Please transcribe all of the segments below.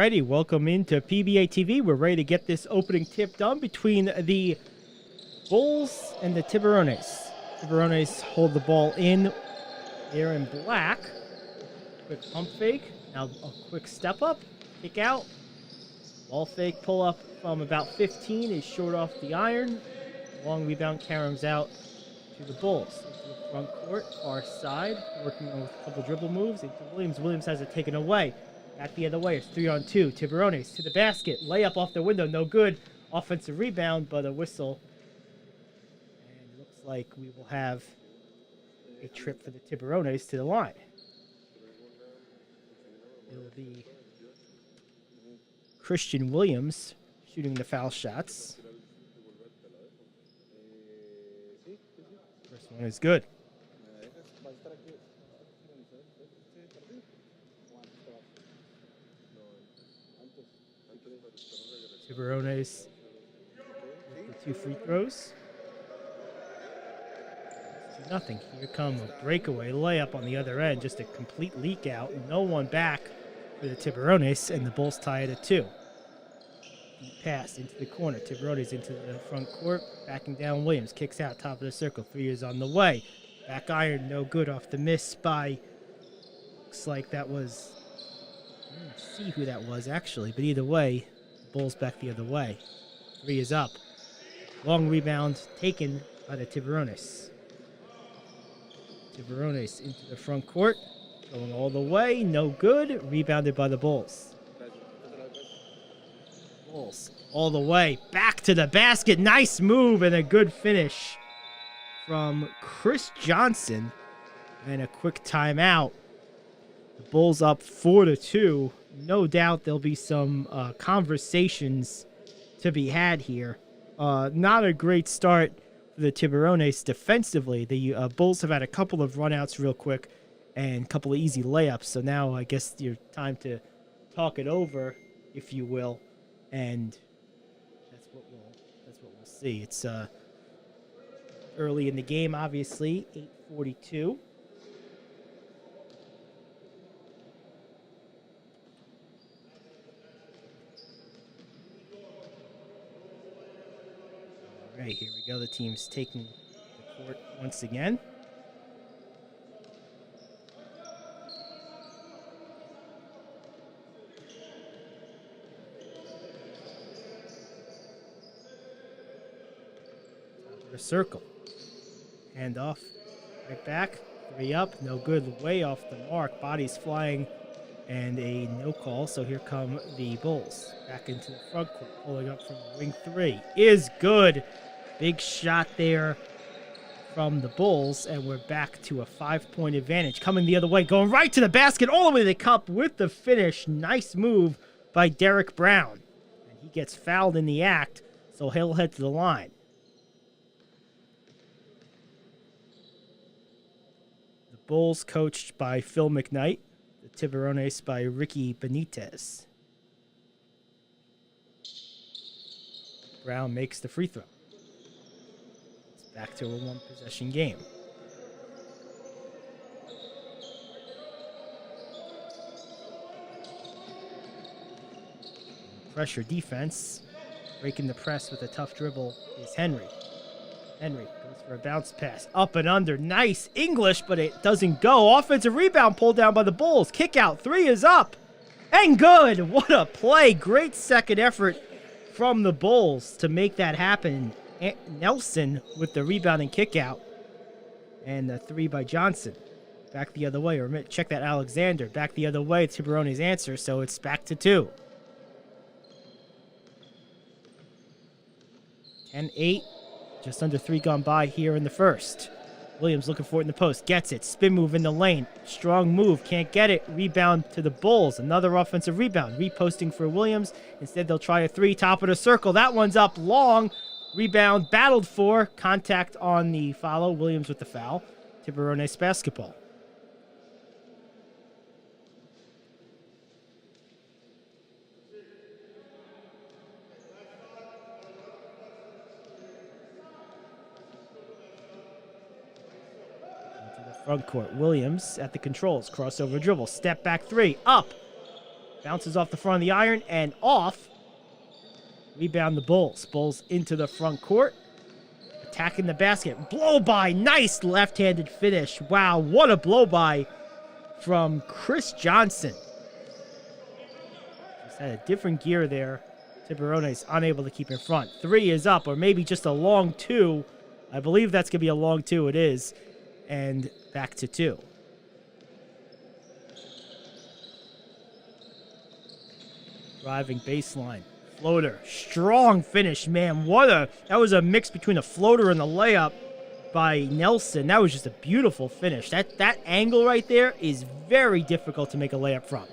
Alrighty, welcome into PBA TV. We're ready to get this opening tip done between the Bulls and the Tiburones. Tiburones hold the ball in. They're in black. Quick pump fake. Now a quick step up. Kick out. Ball fake. Pull up from about 15 is short off the iron. Long rebound caroms out to the Bulls. Into the front court, far side. Working on a couple dribble moves. Into Williams. Williams has it taken away. Back the other way, it's 3-on-2. Tiburones to the basket. Layup off the window, no good. Offensive rebound, but a whistle. And it looks like we will have a trip for the Tiburones to the line. It will be Christian Williams shooting the foul shots. First one is good. Tiburones with the 2 free throws. 2-0. Here come a breakaway layup on the other end. Just a complete leak out. No one back for the Tiburones, and the Bulls tie it at 2. Deep pass into the corner. Tiburones into the front court. Backing down Williams. Kicks out top of the circle. 3 is on the way. Back iron, no good off the miss by... Looks like that was... I didn't see who that was, actually. But either way... Bulls back the other way. 3 is up. Long rebound taken by the Tiburones. Tiburones into the front court. Going all the way. No good. Rebounded by the Bulls. Bulls all the way. Back to the basket. Nice move and a good finish from Chris Johnson. And a quick timeout. The Bulls up 4-2. No doubt there'll be some conversations to be had here. Not a great start for the Tiburones defensively. The Bulls have had a couple of runouts real quick and a couple of easy layups. So now I guess your time to talk it over, if you will, and that's what we'll see. It's early in the game, obviously, 8:42. All right, here we go. The team's taking the court once again. A circle. Hand off. Right back. 3 up. No good. Way off the mark. Bodies flying. And a no call. So here come the Bulls. Back into the front court. Pulling up from wing 3. Is good. Big shot there from the Bulls. And we're back to a 5-point advantage. Coming the other way. Going right to the basket. All the way to the cup with the finish. Nice move by Derek Brown. And he gets fouled in the act. So he'll head to the line. The Bulls coached by Phil McKnight. The Tiburones by Ricky Benitez. Brown makes the free throw. It's back to a 1-possession game. Pressure defense. Breaking the press with a tough dribble is Henry. Henry goes for a bounce pass. Up and under. Nice English, but it doesn't go. Offensive rebound pulled down by the Bulls. Kick out. 3 is up. And good. What a play. Great second effort from the Bulls to make that happen. Nelson with the rebound and kick out. And the 3 by Johnson. Back the other way. Or check that Alexander. Back the other way. Tiburones answer. So it's back to 2. 10-8. Just under 3 gone by here in the first. Williams looking for it in the post. Gets it. Spin move in the lane. Strong move. Can't get it. Rebound to the Bulls. Another offensive rebound. Reposting for Williams. Instead, they'll try a 3. Top of the circle. That one's up long. Rebound battled for. Contact on the follow. Williams with the foul. Tiburones basketball. Front court. Williams at the controls. Crossover dribble. Step back 3. Up. Bounces off the front of the iron and off. Rebound the Bulls. Bulls into the front court. Attacking the basket. Blow by. Nice left-handed finish. Wow, what a blow by from Chris Johnson. Just had a different gear there. Tiburones unable to keep in front. 3 is up, or maybe just a long 2. I believe that's going to be a long 2. It is. And back to 2. Driving baseline. Floater. Strong finish, man. That was a mix between a floater and the layup by Nelson. That was just a beautiful finish. That angle right there is very difficult to make a layup from.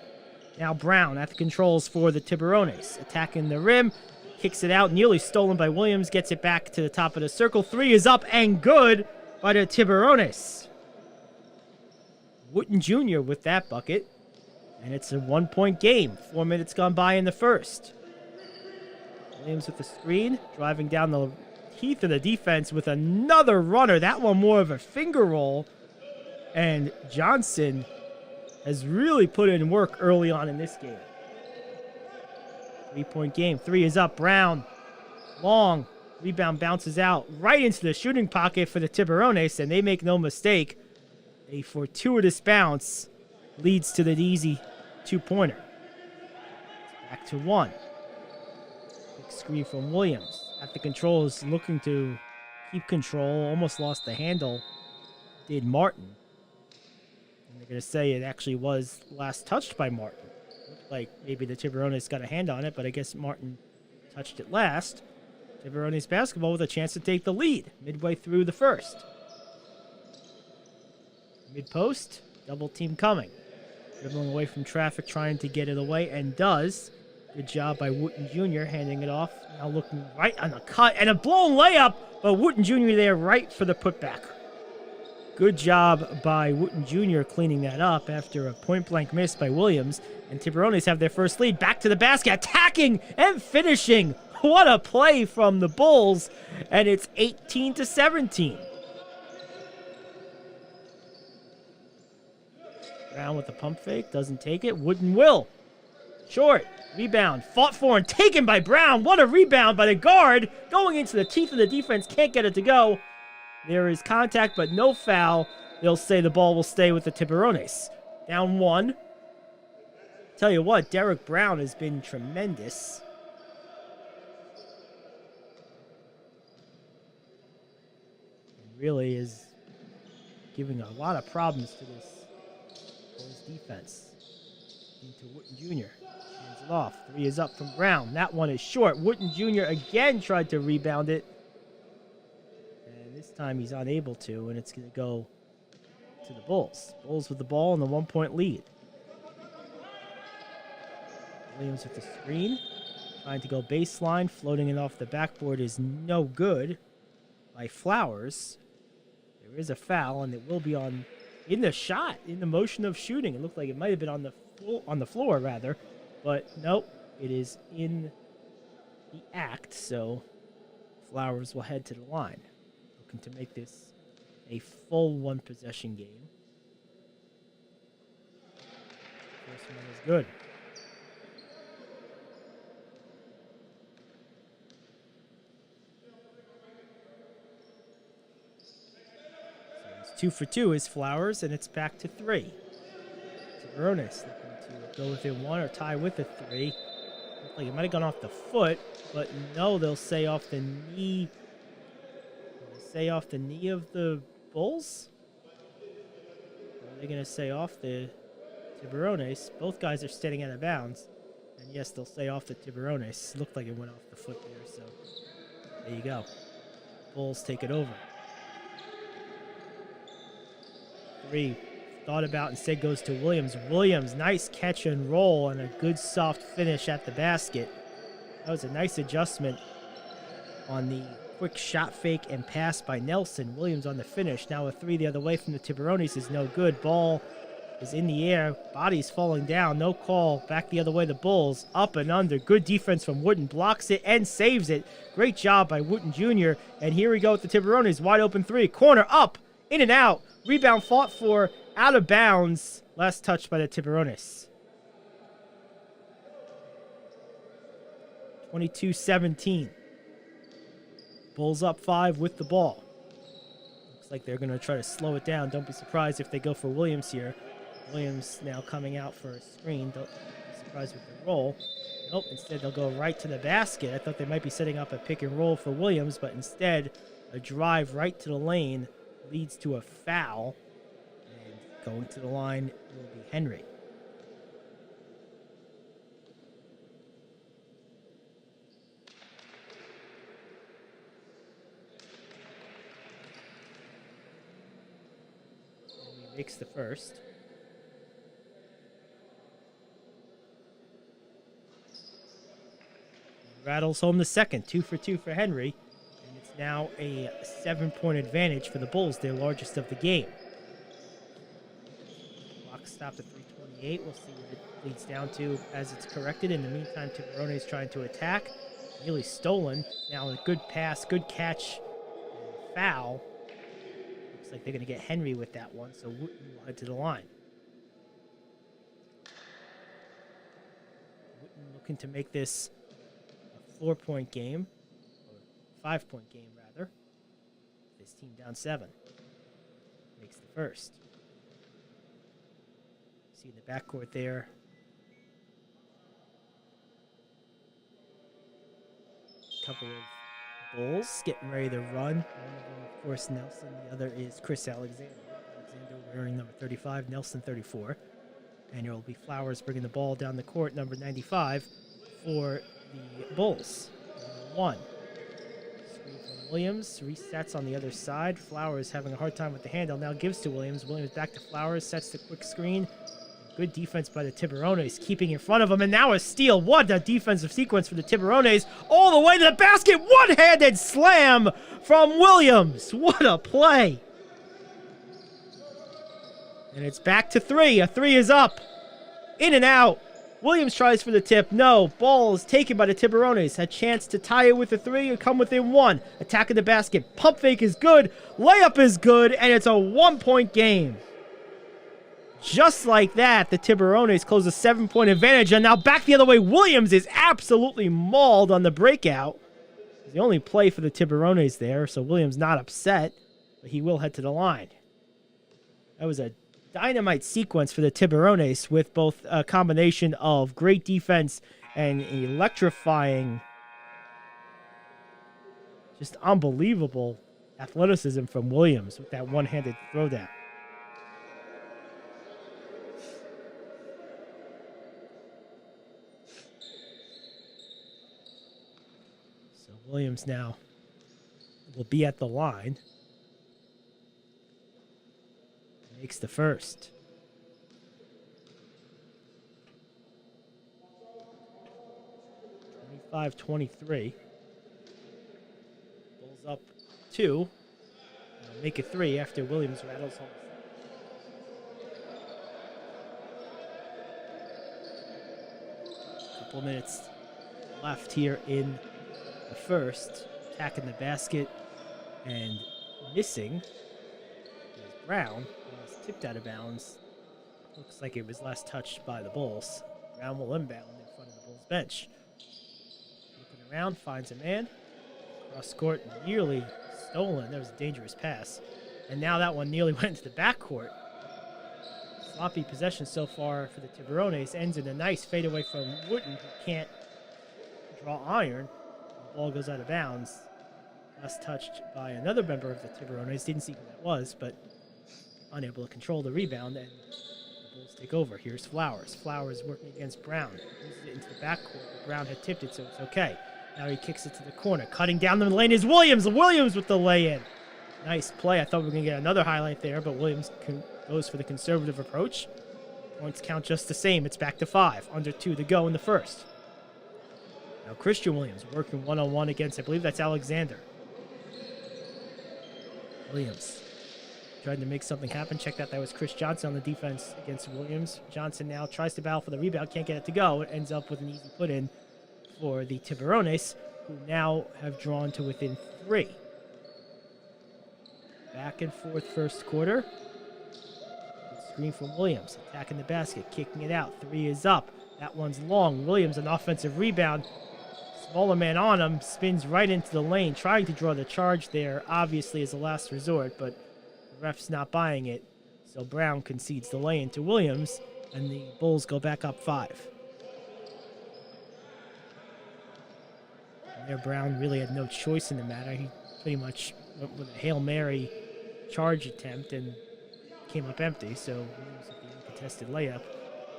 Now Brown at the controls for the Tiburones. Attacking the rim. Kicks it out. Nearly stolen by Williams. Gets it back to the top of the circle. 3 is up and good by the Tiburones. Wooten Jr. with that bucket. And it's a 1-point game. 4 minutes gone by in the first. Williams with the screen. Driving down the teeth of the defense with another runner. That one more of a finger roll. And Johnson has really put in work early on in this game. 3-point game. 3 is up. Brown. Long. Rebound bounces out right into the shooting pocket for the Tiburones, and they make no mistake. A fortuitous bounce leads to the easy 2-pointer. Back to 1. Quick screen from Williams. At the controls, looking to keep control. Almost lost the handle. Did Martin. And they're going to say it actually was last touched by Martin. Looked like maybe the Tiburones got a hand on it, but I guess Martin touched it last. Tiburones basketball with a chance to take the lead midway through the first. Mid-post, double team coming. Dribbling away from traffic, trying to get it away, and does. Good job by Wooten Jr. handing it off. Now looking right on the cut, and a blown layup, but Wooten Jr. there right for the putback. Good job by Wooten Jr. cleaning that up after a point-blank miss by Williams. And Tiburones have their first lead. Back to the basket, attacking and finishing. What a play from the Bulls, and it's 18-17. Brown with the pump fake, doesn't take it. Wooden will. Short, rebound, fought for and taken by Brown. What a rebound by the guard. Going into the teeth of the defense, can't get it to go. There is contact, but no foul. They'll say the ball will stay with the Tiburones. Down 1. Tell you what, Derek Brown has been tremendous. Really is giving a lot of problems to this defense. Into Wooten Jr. Hands it off. 3 is up from Brown. That one is short. Wooten Jr. again tried to rebound it. And this time he's unable to, and it's going to go to the Bulls. Bulls with the ball and the 1-point lead. Williams with the screen. Trying to go baseline. Floating it off the backboard is no good by Flowers. There is a foul, and it will be on in the shot, in the motion of shooting. It looked like it might have been on the floor, rather, but nope, it is in the act. So Flowers will head to the line, looking to make this a full 1-possession game. First one is good. So 2 for 2 is Flowers, and it's back to 3. Tiburones looking to go within 1 or tie with a 3. Looked like it might have gone off the foot, but no, they'll say off the knee. Say off the knee of the Bulls? Or are they going to say off the Tiburones? Both guys are standing out of bounds. And yes, they'll say off the Tiburones. Looked like it went off the foot there, so there you go. Bulls take it over. 3 thought about, instead goes to Williams. Williams, nice catch and roll and a good soft finish at the basket. That was a nice adjustment on the quick shot fake and pass by Nelson. Williams on the finish. Now a 3 the other way from the Tiburones is no good. Ball is in the air. Body's falling down. No call. Back the other way, the Bulls. Up and under. Good defense from Wooten. Blocks it and saves it. Great job by Wooten Jr. And here we go with the Tiburones. Wide open 3. Corner up. In and out. Rebound fought for. Out of bounds. Last touch by the Tiburones. 22-17. Bulls up 5 with the ball. Looks like they're going to try to slow it down. Don't be surprised if they go for Williams here. Williams now coming out for a screen. Don't be surprised with the roll. Nope, instead they'll go right to the basket. I thought they might be setting up a pick and roll for Williams, but instead a drive right to the lane leads to a foul. And going to the line will be Henry. Henry makes the first. Rattles home the second. 2 for 2 for Henry. And it's now a 7-point advantage for the Bulls, their largest of the game. Clock stopped at 3:28. We'll see what it leads down to as it's corrected. In the meantime, Tiburones is trying to attack. Nearly stolen. Now a good pass, good catch, and foul. Looks like they're going to get Henry with that one, so Wooten will head to the line. Wooten looking to make this 4-point game, or 5-point game rather. This team down 7. Makes the first. See in the backcourt there. Couple of Bulls getting ready to run. One of them, of course, Nelson. The other is Chris Alexander. Alexander wearing number 35, Nelson 34. And it will be Flowers bringing the ball down the court, number 95, for the Bulls. 1. Screen from Williams. Resets on the other side. Flowers having a hard time with the handle. Now gives to Williams. Williams back to Flowers. Sets the quick screen. Good defense by the Tiburones, keeping in front of him. And now a steal. What a defensive sequence for the Tiburones. All the way to the basket. One-handed slam from Williams. What a play. And it's back to 3. A 3 is up. In and out. Williams tries for the tip. No. Ball is taken by the Tiburones. A chance to tie it with a 3 and come within 1. Attacking the basket. Pump fake is good. Layup is good. And it's a 1-point game. Just like that, the Tiburones close a 7-point advantage. And now back the other way. Williams is absolutely mauled on the breakout. It's the only play for the Tiburones there, so Williams not upset. But he will head to the line. That was a dynamite sequence for the Tiburones with both a combination of great defense and electrifying, just unbelievable athleticism from Williams with that one-handed throwdown. So Williams now will be at the line. Makes the first. 25-23. Bulls up 2. Make it 3 after Williams rattles home. Couple minutes left here in the first. Attacking the basket and missing is Brown. Tipped out of bounds. Looks like it was last touched by the Bulls. Brown will inbound in front of the Bulls bench. Looking around, finds a man. Cross court, nearly stolen. That was a dangerous pass. And now that one nearly went into the backcourt. Sloppy possession so far for the Tiburones. Ends in a nice fadeaway from Wooten, who can't draw iron. The ball goes out of bounds. Last touched by another member of the Tiburones. Didn't see who that was, but unable to control the rebound, and the Bulls take over. Here's Flowers. Flowers working against Brown. Loses it into the backcourt, but Brown had tipped it, so it's okay. Now he kicks it to the corner. Cutting down the lane is Williams. Williams with the lay-in. Nice play. I thought we were going to get another highlight there, but Williams goes for the conservative approach. Points count just the same. It's back to 5. Under 2 to go in the first. Now Christian Williams working one-on-one against, I believe that's Alexander. Williams tried to make something happen. Check that. That was Chris Johnson on the defense against Williams. Johnson now tries to battle for the rebound. Can't get it to go. It ends up with an easy put-in for the Tiburones, who now have drawn to within 3. Back and forth first quarter. Good screen from Williams. Attacking the basket. Kicking it out. 3 is up. That one's long. Williams, an offensive rebound. Smaller man on him, spins right into the lane, trying to draw the charge there, obviously as a last resort, but the ref's not buying it. So Brown concedes the lane to Williams, and the Bulls go back up 5. And there, Brown really had no choice in the matter. He pretty much went with a Hail Mary charge attempt and came up empty, so Williams with the uncontested layup.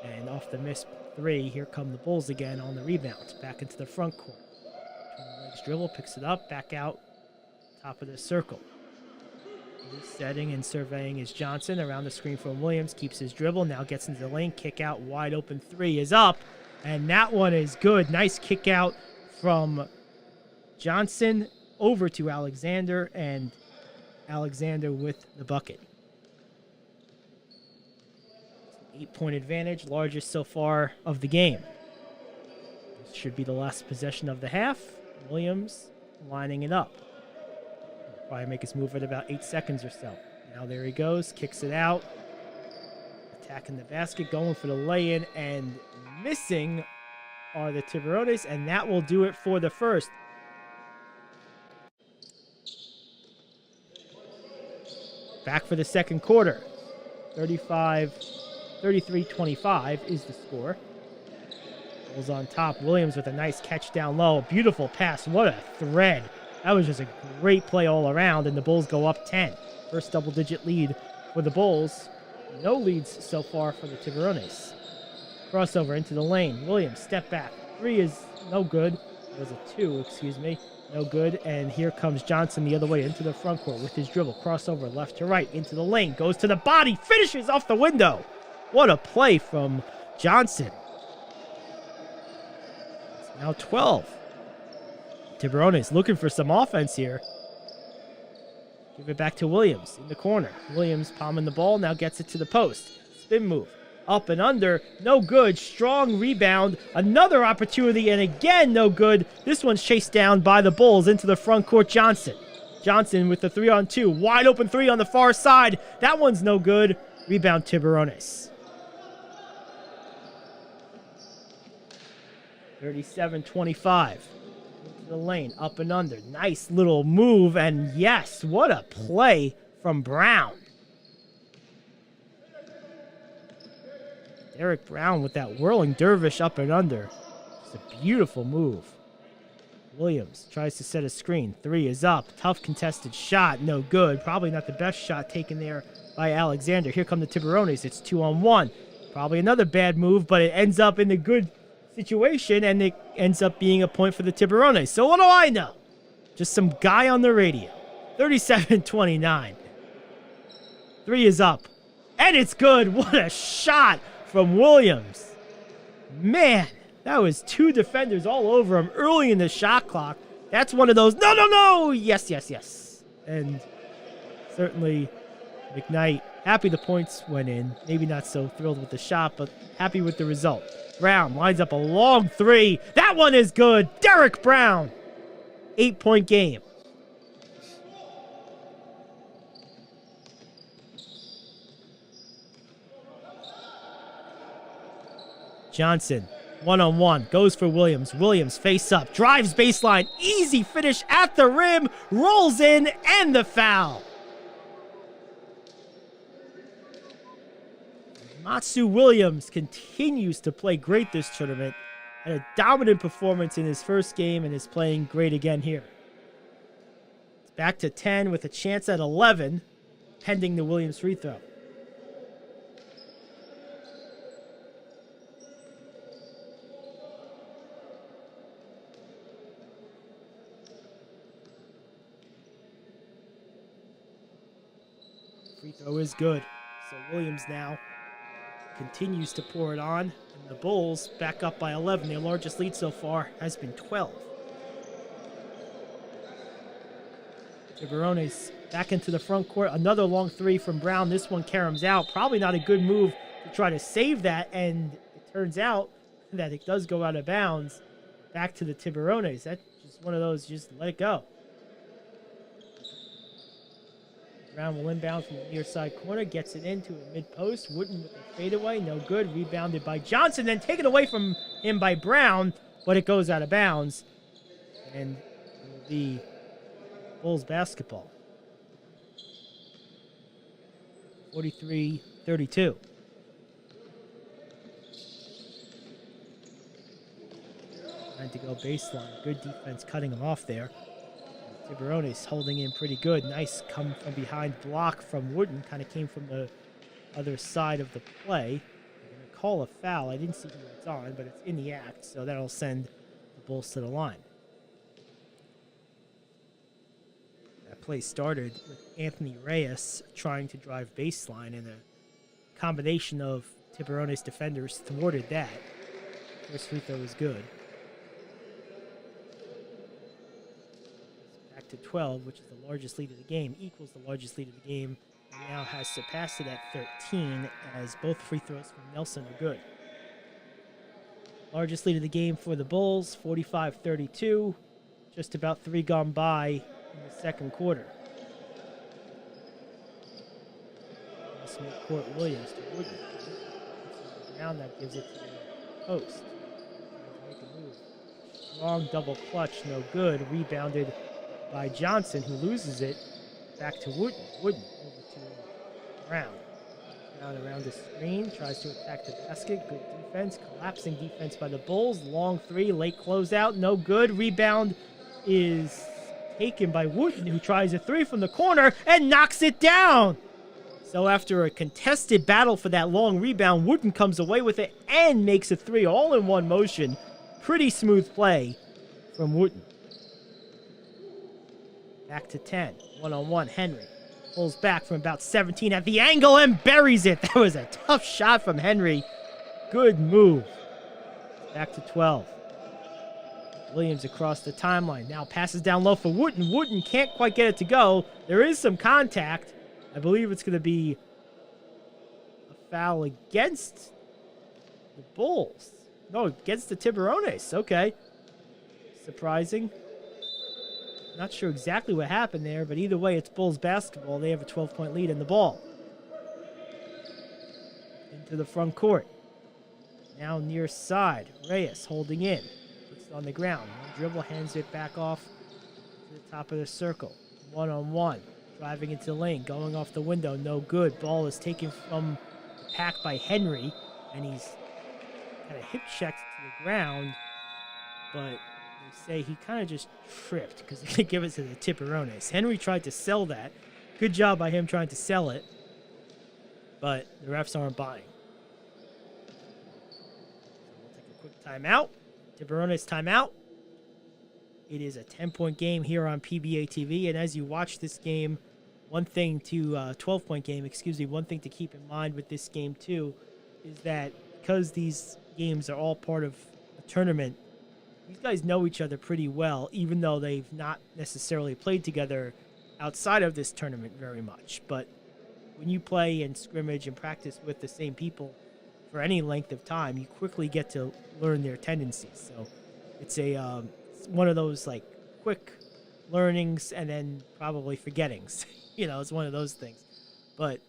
And off the missed 3, here come the Bulls again on the rebound. Back into the front court. Between the legs dribble, picks it up, back out, top of the circle. Setting and surveying is Johnson around the screen from Williams. Keeps his dribble, now gets into the lane. Kick out, wide open 3 is up. And that one is good. Nice kick out from Johnson over to Alexander, and Alexander with the bucket. 8-point advantage, largest so far of the game. This should be the last possession of the half. Williams lining it up. Probably make his move at about 8 seconds or so. Now there he goes, kicks it out. Attacking the basket, going for the lay-in, and missing are the Tiburones, and that will do it for the first. Back for the second quarter. 33-25 is the score. Bulls on top. Williams with a nice catch down low. Beautiful pass. What a thread. That was just a great play all around, and the Bulls go up 10. First double-digit lead for the Bulls. No leads so far for the Tiburones. Crossover into the lane. Williams, step back. 3 is no good. It was a 2, excuse me. No good. And here comes Johnson the other way into the front court with his dribble. Crossover left to right into the lane. Goes to the body. Finishes off the window. What a play from Johnson. It's now 12. Tiburones looking for some offense here. Give it back to Williams in the corner. Williams palming the ball, now gets it to the post. Spin move. Up and under. No good. Strong rebound. Another opportunity, and again, no good. This one's chased down by the Bulls into the front court. Johnson. Johnson with the 3-on-2. Wide open 3 on the far side. That one's no good. Rebound Tiburones. 37-25. The lane, up and under. Nice little move, and yes, what a play from Brown. Derek Brown with that whirling dervish up and under. It's a beautiful move. Williams tries to set a screen. 3 is up. Tough contested shot. No good. Probably not the best shot taken there by Alexander. Here come the Tiburones. It's 2-on-1. Probably another bad move, but it ends up in the good situation, and it ends up being a point for the Tiburones. So what do I know? Just some guy on the radio. 37-29. 3 is up. And it's good. What a shot from Williams. Man, that was 2 defenders all over him early in the shot clock. That's one of those, no, no, no. Yes, yes, yes. And certainly McKnight, happy the points went in. Maybe not so thrilled with the shot, but happy with the result. Brown lines up a long 3. That one is good. Derek Brown. 8-point game. Johnson, 1-on-1, goes for Williams. Williams face up, drives baseline. Easy finish at the rim. Rolls in, and the foul. Matsu Williams continues to play great this tournament. Had a dominant performance in his first game and is playing great again here. It's back to 10 with a chance at 11, pending the Williams free throw. Free throw is good. So Williams now continues to pour it on, and the Bulls back up by 11. Their largest lead so far has been 12. Tiburones back into the front court. Another long 3 from Brown. This one caroms out. Probably not a good move to try to save that, and it turns out that it does go out of bounds back to the Tiburones. That's just one of those, just let it go. Brown will inbound from the near side corner, gets it into a mid-post. Wooden with a fadeaway, no good. Rebounded by Johnson, then taken away from him by Brown, but it goes out of bounds. And it will be Bulls basketball. 43-32. Trying to go baseline. Good defense cutting him off there. Tiburones holding in pretty good. Nice come from behind block from Wooden. Kind of came from the other side of the play. They're going to call a foul. I didn't see who it's on, but it's in the act, so that'll send the Bulls to the line. That play started with Anthony Reyes trying to drive baseline, and a combination of Tiburones defenders thwarted that. First free throw was good. Back to 12, which is the largest lead of the game, equals the largest lead of the game, and now has surpassed it at 13, as both free throws from Nelson are good. Largest lead of the game for the Bulls, 45-32. Just about 3 gone by in the second quarter. Court Williams to Wooden. Down, that gives it to the post. Make a move. Strong double clutch, no good. Rebounded by Johnson, who loses it. Back to Wooden. Wooden over to Brown. Brown around the screen, tries to attack the basket. Good defense. Collapsing defense by the Bulls. Long three, late closeout, no good. Rebound is taken by Wooden, who tries a three from the corner and knocks it down. So after a contested battle for that long rebound, Wooden comes away with it and makes a three all in one motion. Pretty smooth play from Wooden. Back to 10. One-on-one, Henry pulls back from about 17 at the angle and buries it. That was a tough shot from Henry. Good move. Back to 12. Williams across the timeline. Now passes down low for Wooden. Wooden can't quite get it to go. There is some contact. I believe it's going to be a foul against the Bulls. No, against the Tiburones. Okay. Surprising. Not sure exactly what happened there, but either way, it's Bulls basketball. They have a 12-point lead in the ball. Into the front court. Now near side. Reyes holding in. Puts it on the ground. One dribble, hands it back off to the top of the circle. One-on-one. Driving into the lane, going off the window, no good. Ball is taken from the pack by Henry, and he's kind of hip checked to the ground, but they say he kind of just tripped because they're going to give it to the Tiburones. Henry tried to sell that. Good job by him trying to sell it, but the refs aren't buying. So we'll take a quick timeout. Tiburones timeout. It is a 10-point game here on PBA TV, and as you watch this game, 12-point game, one thing to keep in mind with this game too is that because these games are all part of a tournament, these guys know each other pretty well, even though they've not necessarily played together outside of this tournament very much. But when you play and scrimmage and practice with the same people for any length of time, you quickly get to learn their tendencies. So it's one of those like quick learnings and then probably forgettings. It's one of those things. But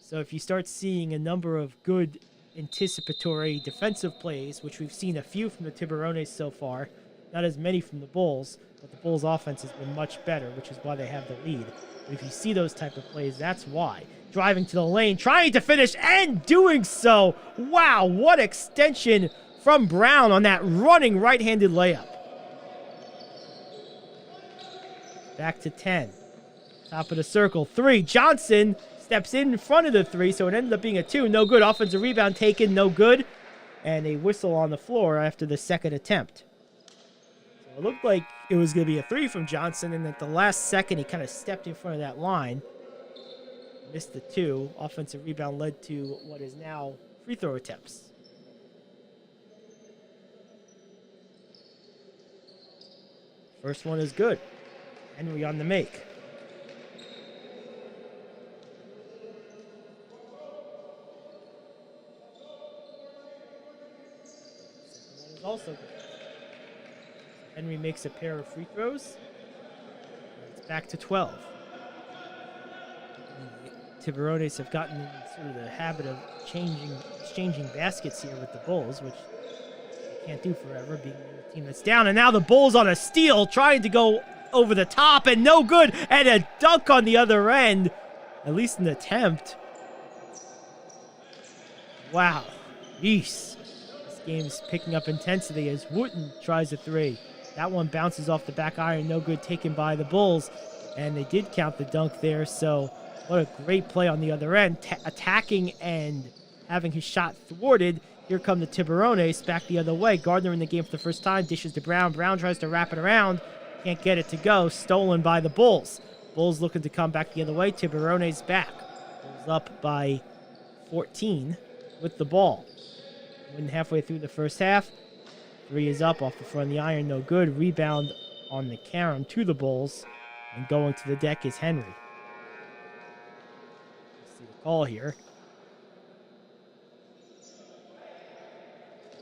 so if you start seeing a number of good anticipatory defensive plays, which we've seen a few from the Tiburones so far, not as many from the Bulls, but the Bulls offense has been much better, which is why they have the lead. But if you see those type of plays, that's why. Driving to the lane, trying to finish and doing so. Wow, what extension from Brown on that running right-handed layup. Back to 10. Top of the circle. 3. Johnson steps in front of the 3, so it ended up being a 2. No good. Offensive rebound taken. No good. And a whistle on the floor after the second attempt. So it looked like it was going to be a 3 from Johnson, and at the last second, he kind of stepped in front of that line. Missed the 2. Offensive rebound led to what is now free throw attempts. First one is good. Henry on the make. Second one is also good. Henry makes a pair of free throws. It's back to 12. The Tiburones have gotten in sort of the habit of exchanging baskets here with the Bulls, which can't do forever, being the team that's down. And now the Bulls on a steal, trying to go over the top, and no good. And a dunk on the other end, at least an attempt. Wow. Yeesh. This game's picking up intensity as Wooten tries a three. That one bounces off the back iron, no good, taken by the Bulls. And they did count the dunk there, so what a great play on the other end. Attacking and having his shot thwarted. Here come the Tiburones back the other way. Gardner in the game for the first time, dishes to Brown. Brown tries to wrap it around. Can't get it to go. Stolen by the Bulls. Bulls looking to come back the other way. Tiburones back. Bulls up by 14 with the ball. Win halfway through the first half. Three is up off the front of the iron. No good. Rebound on the carom to the Bulls. And going to the deck is Henry. Let's see the call here.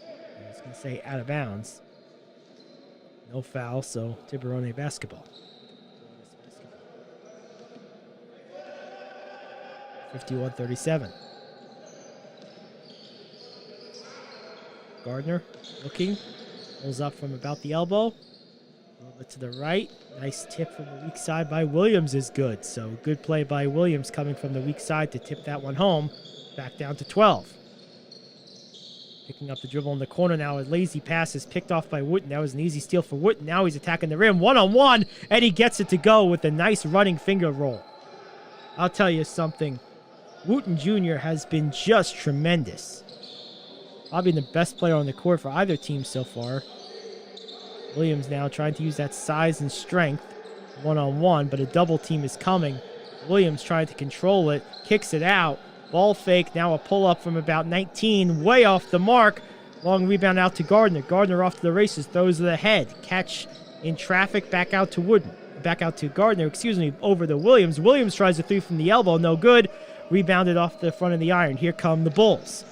I was going to say out of bounds. No foul, so Tiburone basketball. 51-37. Gardner looking. Pulls up from about the elbow. A little bit to the right. Nice tip from the weak side by Williams is good. So good play by Williams coming from the weak side to tip that one home. Back down to 12. Picking up the dribble in the corner now. A lazy pass is picked off by Wooten. That was an easy steal for Wooten. Now he's attacking the rim. One-on-one, and he gets it to go with a nice running finger roll. I'll tell you something. Wooten Jr. has been just tremendous. Probably the best player on the court for either team so far. Williams now trying to use that size and strength one-on-one, but a double team is coming. Williams trying to control it, kicks it out. Ball fake, now a pull-up from about 19, way off the mark. Long rebound out to Gardner. Gardner off to the races, throws to the head. Catch in traffic, back out to Wooden. Back out to Gardner, over to Williams. Williams tries a three from the elbow, no good. Rebounded off the front of the iron. Here come the Bulls.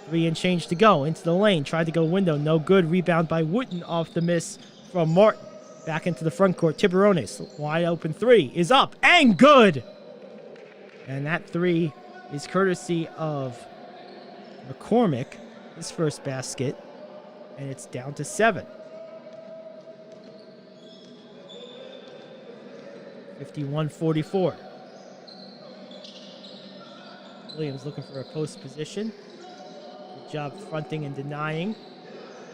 3 and change to go, into the lane. Tried to go window, no good. Rebound by Wooten off the miss from Martin. Back into the front court. Tiburones, wide open three, is up and good. And that three is courtesy of McCormick, his first basket, and it's down to 7. 51-44. Williams looking for a post position. Good job fronting and denying.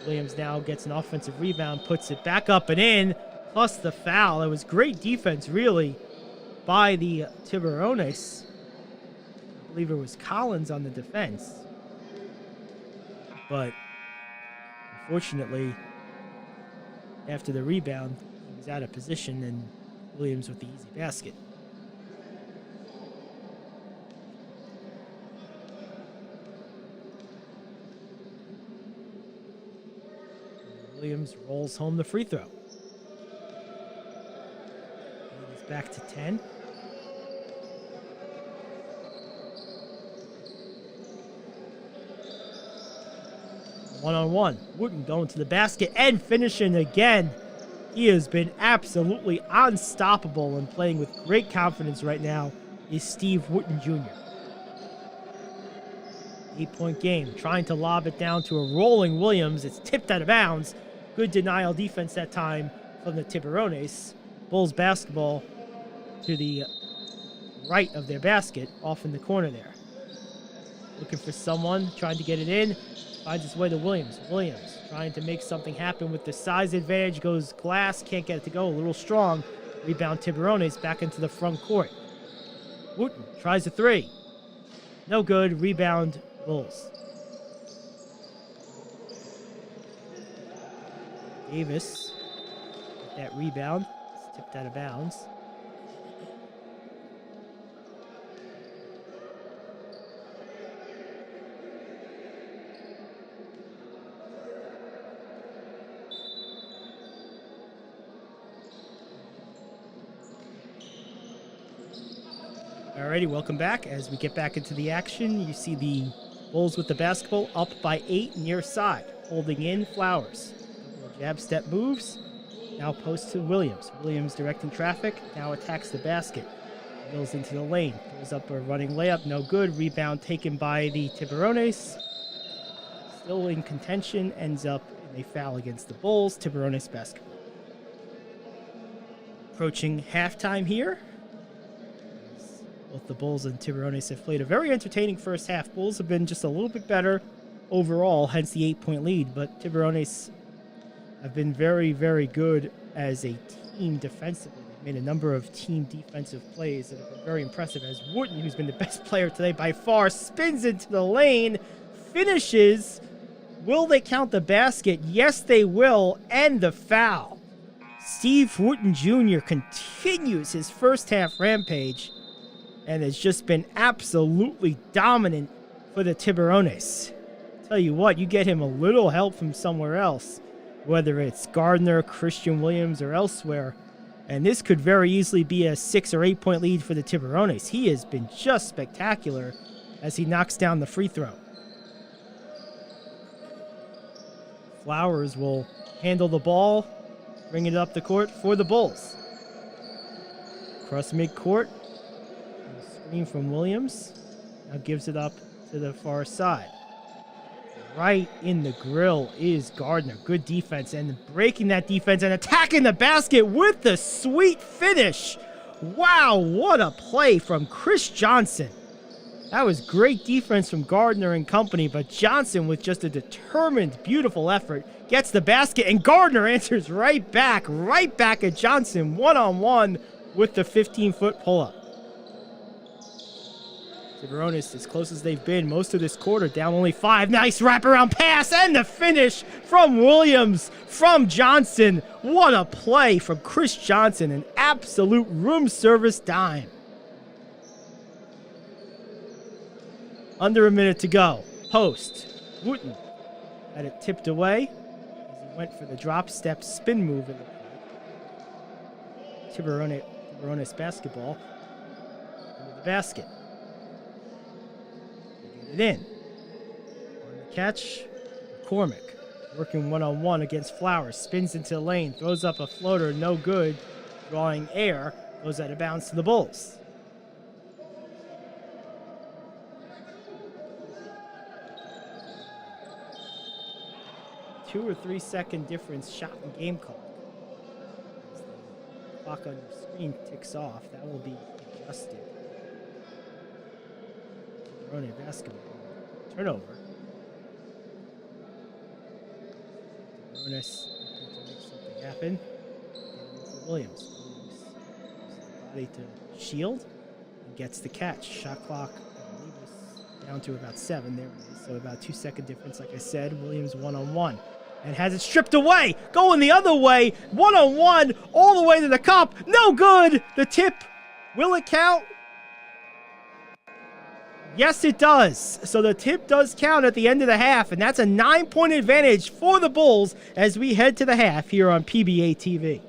Williams now gets an offensive rebound, puts it back up and in, plus the foul. It was great defense, really, by the Tiburones. I believe it was Collins on the defense. But unfortunately, after the rebound, he was out of position and Williams with the easy basket. Williams rolls home the free throw. He's back to 10. One-on-one. Wooten going to the basket and finishing again. He has been absolutely unstoppable and playing with great confidence right now is Steve Wooten Jr. 8-point game. Trying to lob it down to a rolling Williams. It's tipped out of bounds. Good denial defense that time from the Tiburones. Bulls basketball to the right of their basket, off in the corner there. Looking for someone, trying to get it in. Finds its way to Williams. Williams trying to make something happen with the size advantage. Goes glass, can't get it to go. A little strong. Rebound Tiburones back into the front court. Wooten tries a three. No good. Rebound Bulls. Davis with that rebound. It's tipped out of bounds. Alrighty, welcome back. As we get back into the action, you see the Bulls with the basketball up by 8 near side. Holding in Flowers. Jab step moves. Now post to Williams. Williams directing traffic. Now attacks the basket. Goes into the lane. Pulls up a running layup. No good. Rebound taken by the Tiburones. Still in contention. Ends up and they foul against the Bulls. Tiburones basketball. Approaching halftime here. Both the Bulls and Tiburones have played a very entertaining first half. Bulls have been just a little bit better overall, hence the 8-point lead. But Tiburones have been very, very good as a team defensively. They've made a number of team defensive plays that have been very impressive, as Wooten, who's been the best player today by far, spins into the lane, finishes. Will they count the basket? Yes, they will, and the foul. Steve Wooten Jr. continues his first half rampage and has just been absolutely dominant for the Tiburones. Tell you what, you get him a little help from somewhere else, whether it's Gardner, Christian Williams, or elsewhere, and this could very easily be a 6 or 8 point lead for the Tiburones. He has been just spectacular as he knocks down the free throw. Flowers will handle the ball, bring it up the court for the Bulls. Across midcourt, screen from Williams. Now gives it up to the far side. Right in the grill is Gardner. Good defense, and breaking that defense and attacking the basket with the sweet finish. Wow, what a play from Chris Johnson. That was great defense from Gardner and company, but Johnson, with just a determined, beautiful effort, gets the basket, and Gardner answers right back at Johnson, one-on-one with the 15-foot pull-up. Tiburones as close as they've been most of this quarter, down only 5. Nice wraparound pass, and the finish from Williams, from Johnson. What a play from Chris Johnson, an absolute room service dime. Under a minute to go. Post. Wooten had it tipped away as he went for the drop step spin move. Tiburones basketball into the basket. They get it in. On the catch, McCormick working one-on-one against Flowers. Spins into the lane, throws up a floater, no good. Drawing air, goes out of bounds to the Bulls. 2 or 3 second difference shot in game clock. As the clock on your screen ticks off, that will be adjusted. Tiburones basketball. Turnover. Tiburones looking to make something happen. For Williams. Williams uses the body to shield and gets the catch. Shot clock, I believe, is down to about 7. There it is. So about 2 second difference, like I said. Williams one-on-one. And has it stripped away. Going the other way. One-on-one. All the way to the cup. No good. The tip. Will it count? Yes, it does. So the tip does count at the end of the half. And that's a 9-point advantage for the Bulls as we head to the half here on PBA TV.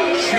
He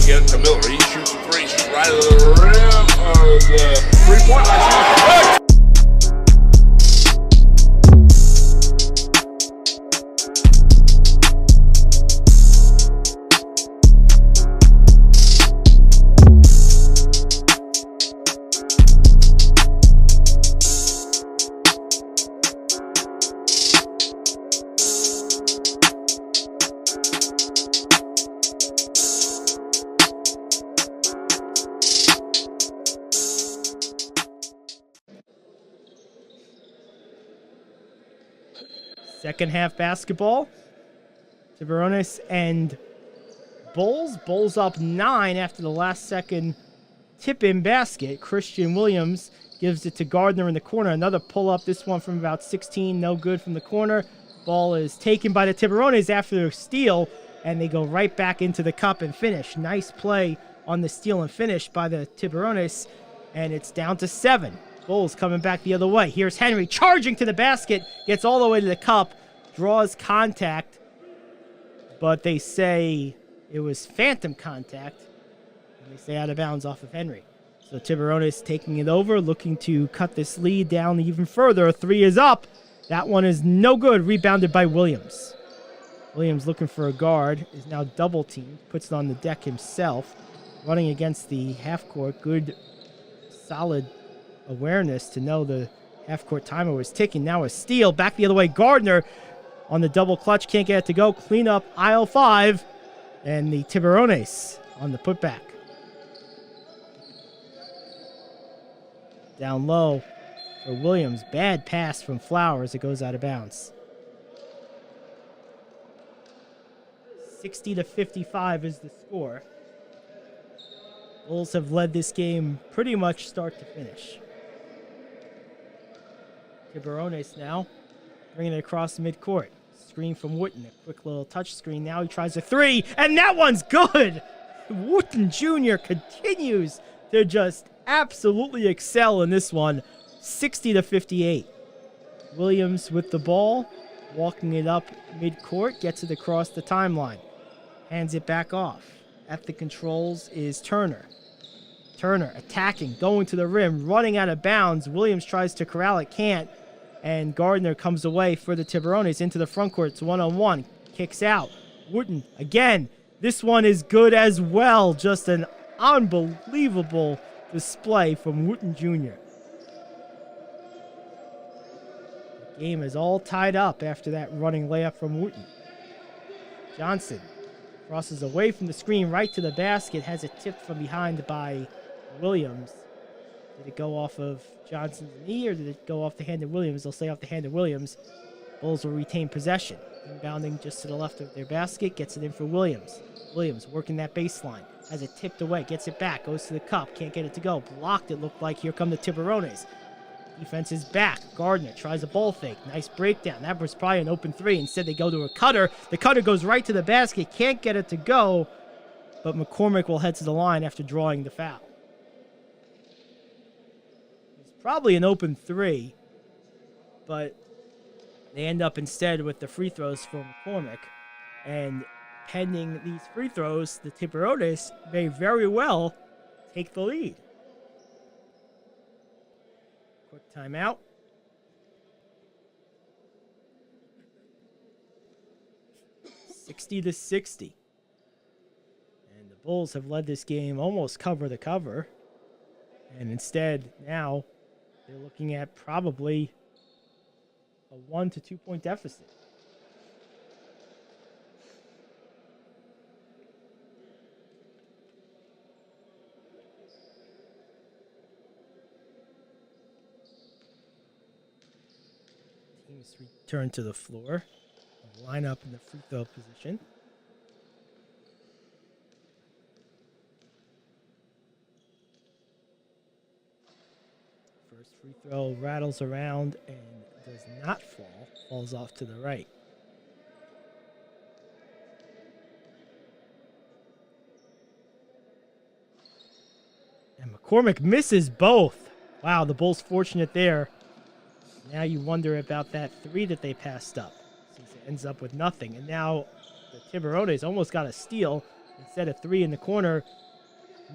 shoots a three, shoots right at the rim of the Second half basketball. Tiburones and Bulls. Bulls up 9 after the last second tip-in basket. Christian Williams gives it to Gardner in the corner. Another pull-up, this one from about 16. No good from the corner. Ball is taken by the Tiburones after a steal, and they go right back into the cup and finish. Nice play on the steal and finish by the Tiburones, and it's down to 7. Bulls coming back the other way. Here's Henry charging to the basket, gets all the way to the cup, draws contact, but they say it was phantom contact, and they say out of bounds off of Henry. So Tiburones taking it over, looking to cut this lead down even further. A 3 is up. That one is no good. Rebounded by Williams. Williams looking for a guard, is now double teamed, puts it on the deck himself, running against the half court. Good, solid awareness to know the half court timer was ticking. Now a steal. Back the other way. Gardner on the double clutch. Can't get it to go. Clean up aisle 5. And the Tiburones on the putback. Down low for Williams. Bad pass from Flowers. It goes out of bounds. 60-55 is the score. Bulls have led this game pretty much start to finish. Tiburones now bringing it across midcourt. Screen from Wooten. A quick little touch screen. Now he tries a 3, and that one's good! Wooten Jr. continues to just absolutely excel in this one. 60-58. Williams with the ball, walking it up midcourt, gets it across the timeline. Hands it back off. At the controls is Turner. Turner attacking, going to the rim, running out of bounds. Williams tries to corral it, can't. And Gardner comes away for the Tiburones into the front court. It's one-on-one. Kicks out. Wooten again. This one is good as well. Just an unbelievable display from Wooten Jr. The game is all tied up after that running layup from Wooten. Johnson crosses away from the screen right to the basket. Has it tipped from behind by Williams. Did it go off of Johnson's knee or did it go off the hand of Williams? They'll say off the hand of Williams. Bulls will retain possession. Inbounding just to the left of their basket. Gets it in for Williams. Williams working that baseline. Has it tipped away. Gets it back. Goes to the cup. Can't get it to go. Blocked, it looked like. Here come the Tiburones. Defense is back. Gardner tries a ball fake. Nice breakdown. That was probably an open 3. Instead, they go to a cutter. The cutter goes right to the basket. Can't get it to go. But McCormick will head to the line after drawing the foul. It's probably an open 3. But they end up instead with the free throws for McCormick. And pending these free throws, the Tiburones may very well take the lead. Quick timeout. $60-60. And the Bulls have led this game almost cover to cover. And instead, now, they're looking at probably a 1 to 2 point deficit. Teams return to the floor. Line up in the free throw position. First free throw rattles around and does not fall. Falls off to the right. And McCormick misses both. Wow, the Bulls fortunate there. Now you wonder about that 3 that they passed up. Since it ends up with nothing. And now the Tiburones almost got a steal. Instead of 3 in the corner.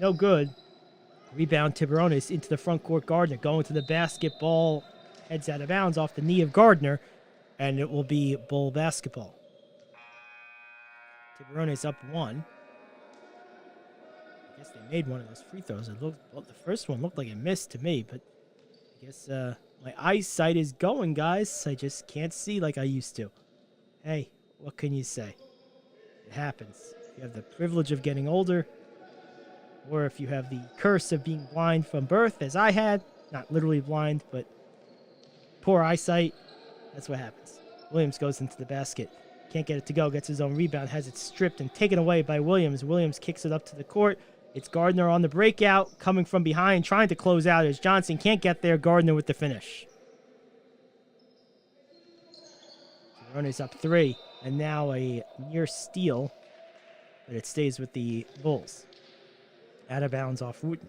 No good. Rebound Tiburones into the front court. Gardner going to the basketball. Heads out of bounds off the knee of Gardner. And it will be Bull basketball. Tiburones up 1. I guess they made one of those free throws. It looked, well, the first one looked like it missed to me. But I guess my eyesight is going, guys. I just can't see like I used to. Hey, what can you say? It happens. You have the privilege of getting older. Or if you have the curse of being blind from birth, as I had. Not literally blind, but poor eyesight. That's what happens. Williams goes into the basket. Can't get it to go. Gets his own rebound. Has it stripped and taken away by Williams. Williams kicks it up to the court. It's Gardner on the breakout, coming from behind, trying to close out as Johnson can't get there. Gardner with the finish. Tiburones up 3, and now a near steal, but it stays with the Bulls. Out of bounds off Wooten.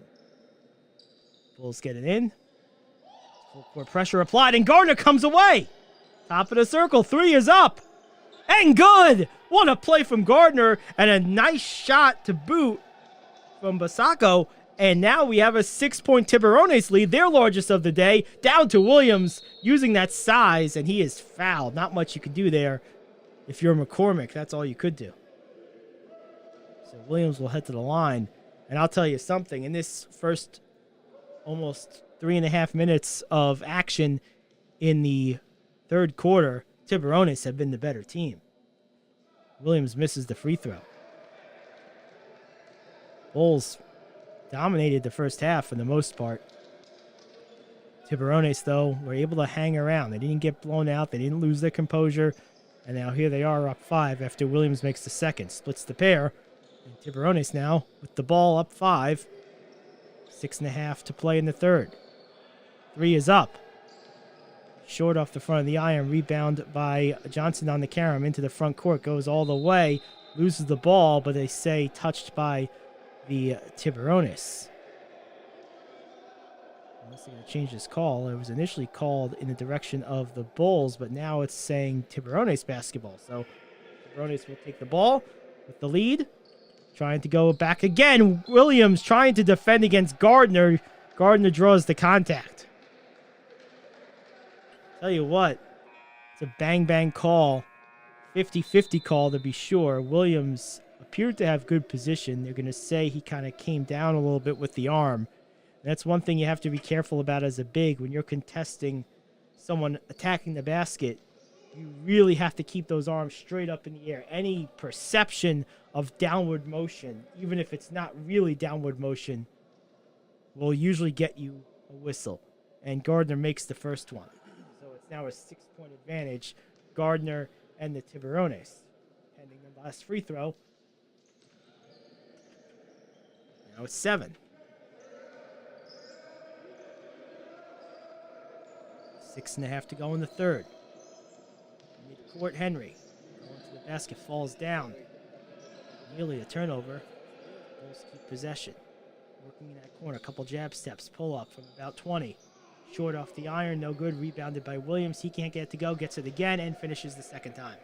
Bulls get it in. Full court pressure applied, and Gardner comes away. Top of the circle, 3 is up. And good! What a play from Gardner, and a nice shot to boot from Basacco. And now we have a 6-point Tiburones lead, their largest of the day, down to Williams using that size, and he is fouled. Not much you could do there. If you're McCormick, that's all you could do. So Williams will head to the line. And I'll tell you something, in this first almost 3.5 minutes of action in the third quarter, Tiburones have been the better team. Williams misses the free throw. Bulls dominated the first half for the most part. Tiburones, though, were able to hang around. They didn't get blown out. They didn't lose their composure. And now here they are up 5 after Williams makes the second. Splits the pair. And Tiburones now with the ball up 5. 6.5 to play in the third. 3 is up. Short off the front of the iron. Rebound by Johnson on the carom into the front court. Goes all the way. Loses the ball, but they say touched by the Tiburones. Unless they're going to change this call. It was initially called in the direction of the Bulls, but now it's saying Tiburones basketball. So Tiburones will take the ball with the lead. Trying to go back again. Williams trying to defend against Gardner. Gardner draws the contact. Tell you what, it's a bang-bang call. 50-50 call to be sure. Williams appeared to have good position. They're going to say he kind of came down a little bit with the arm. And that's one thing you have to be careful about as a big. When you're contesting someone attacking the basket, you really have to keep those arms straight up in the air. Any perception of downward motion, even if it's not really downward motion, will usually get you a whistle. And Gardner makes the first one. So it's now a 6-point advantage. Gardner and the Tiburones. Pending the last free throw. Now it's 7. 6.5 to go in the third. Mid-court, Henry. Going to the basket, falls down. Nearly a turnover. Bulls keep possession. Working in that corner, a couple jab steps. Pull up from about 20. Short off the iron, no good. Rebounded by Williams. He can't get it to go. Gets it again and finishes the second time.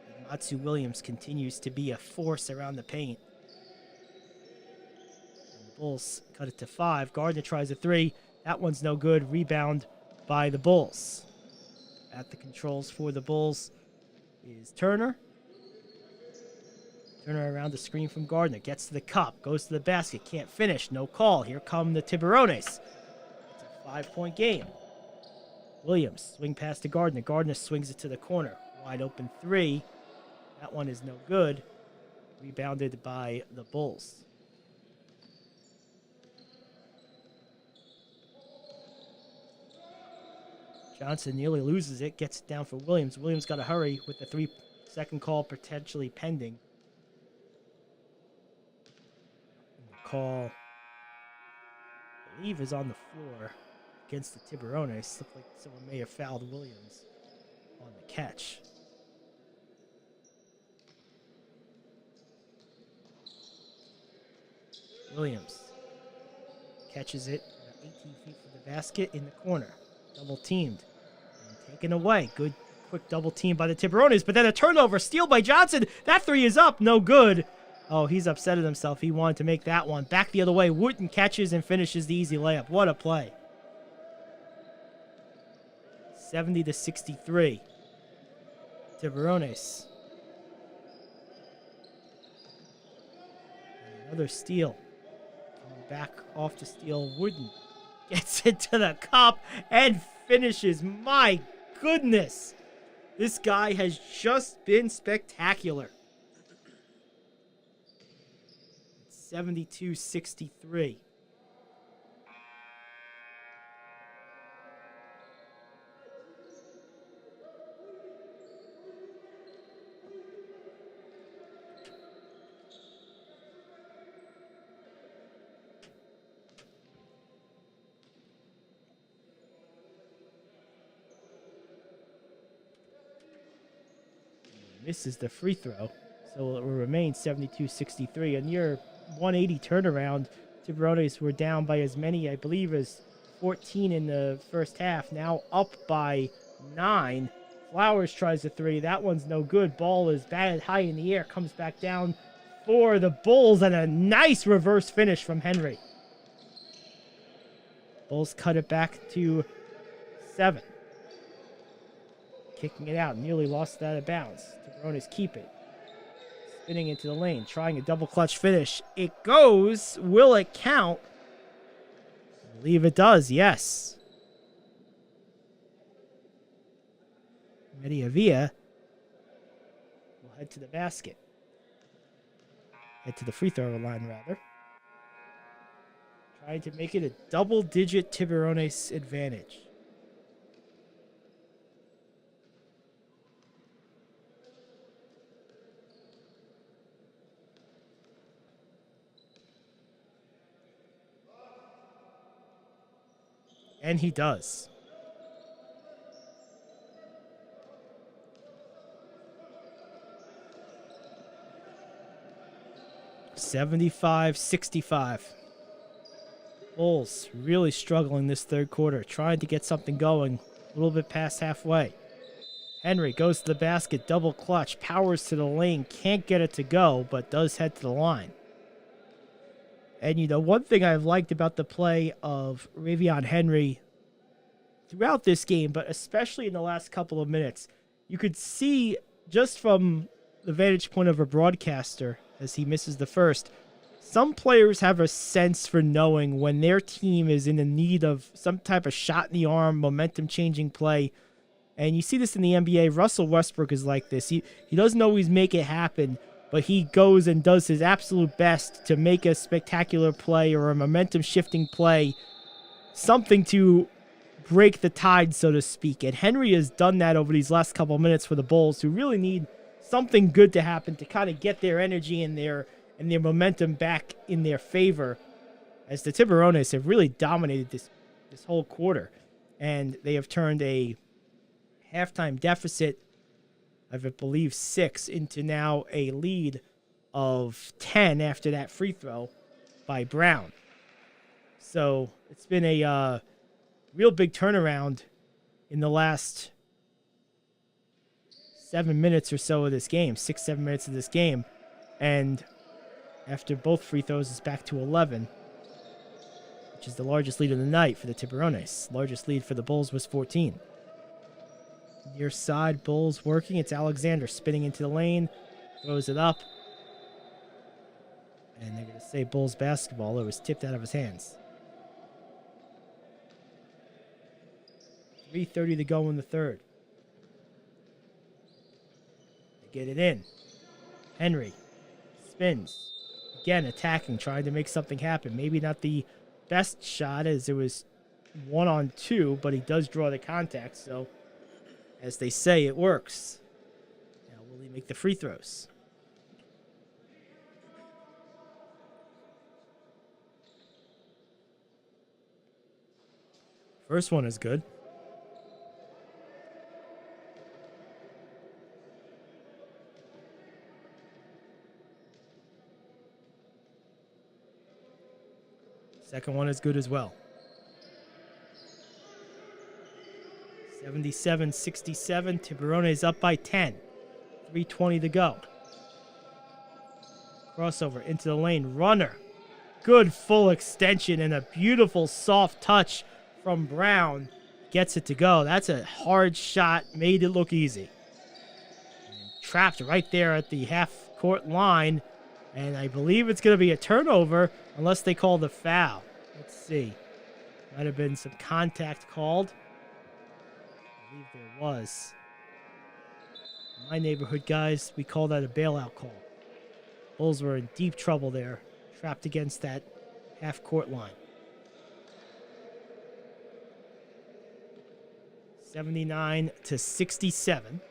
So Matsu Williams continues to be a force around the paint. And the Bulls cut it to 5. Gardner tries a 3. That one's no good. Rebound by the Bulls. At the controls for the Bulls is Turner. Turner around the screen from Gardner. Gets to the cup. Goes to the basket. Can't finish. No call. Here come the Tiburones. It's a 5-point game. Williams. Swing pass to Gardner. Gardner swings it to the corner. Wide open 3. That one is no good. Rebounded by the Bulls. Johnson nearly loses it. Gets it down for Williams. Williams got to hurry with the 3-second call potentially pending. Call, I believe, is on the floor against the Tiburones. Looked like someone may have fouled Williams on the catch. Williams catches it 18 feet from the basket in the corner. Double teamed and taken away. Good quick double team by the Tiburones, but then a turnover, steal by Johnson. That 3 is up, no good. Oh, he's upset at himself. He wanted to make that one. Back the other way. Wooten catches and finishes the easy layup. What a play. 70-63. Tiburones. And another steal. Coming back off the steal. Wooten gets it to the cup and finishes. My goodness. This guy has just been spectacular. 72-63. Misses the free throw. So it will remain 72-63. A near 180 turnaround. Tiburones were down by as many, I believe, as 14 in the first half. Now up by 9. Flowers tries a three. That one's no good. Ball is batted high in the air. Comes back down for the Bulls. And a nice reverse finish from Henry. Bulls cut it back to 7. Kicking it out. Nearly lost it out of bounds. Tiburones keep it. Spinning into the lane. Trying a double clutch finish. It goes. Will it count? I believe it does. Yes. Mediavilla will head to the basket. Head to the free throw line, rather. Trying to make it a double-digit Tiburones advantage. And he does. $75-65. Bulls really struggling this third quarter, trying to get something going a little bit past halfway. Henry goes to the basket, double clutch, powers to the lane, can't get it to go, but does head to the line. And, you know, one thing I've liked about the play of Ravion Henry throughout this game, but especially in the last couple of minutes, you could see just from the vantage point of a broadcaster as he misses the first, some players have a sense for knowing when their team is in the need of some type of shot in the arm, momentum-changing play. And you see this in the NBA. Russell Westbrook is like this. He doesn't always make it happen, but he goes and does his absolute best to make a spectacular play or a momentum-shifting play, something to break the tide, so to speak. And Henry has done that over these last couple of minutes for the Bulls, who really need something good to happen to kind of get their energy and their momentum back in their favor, as the Tiburones have really dominated this whole quarter. And they have turned a halftime deficit of, I believe, 6 into now a lead of 10 after that free throw by Brown. So it's been a real big turnaround in the last 7 minutes or so of this game, 6-7 minutes of this game. And after both free throws, it's back to 11, which is the largest lead of the night for the Tiburones. Largest lead for the Bulls was 14. Near side, Bulls working. It's Alexander spinning into the lane, throws it up. And they're going to say Bulls basketball. It was tipped out of his hands. 3:30 to go in the third. They get it in. Henry spins. Again, attacking, trying to make something happen. Maybe not the best shot, as it was 1-on-2, but he does draw the contact. So, as they say, it works. Now, will he make the free throws? First one is good. Second one is good as well. 77-67. Tiburones up by 10. 3:20 to go. Crossover into the lane. Runner. Good full extension and a beautiful soft touch from Brown. Gets it to go. That's a hard shot. Made it look easy. And trapped right there at the half-court line. And I believe it's going to be a turnover unless they call the foul. Let's see. Might have been some contact called. I believe there was. In my neighborhood, guys, we call that a bailout call. Bulls were in deep trouble there, trapped against that half-court line. 79-67.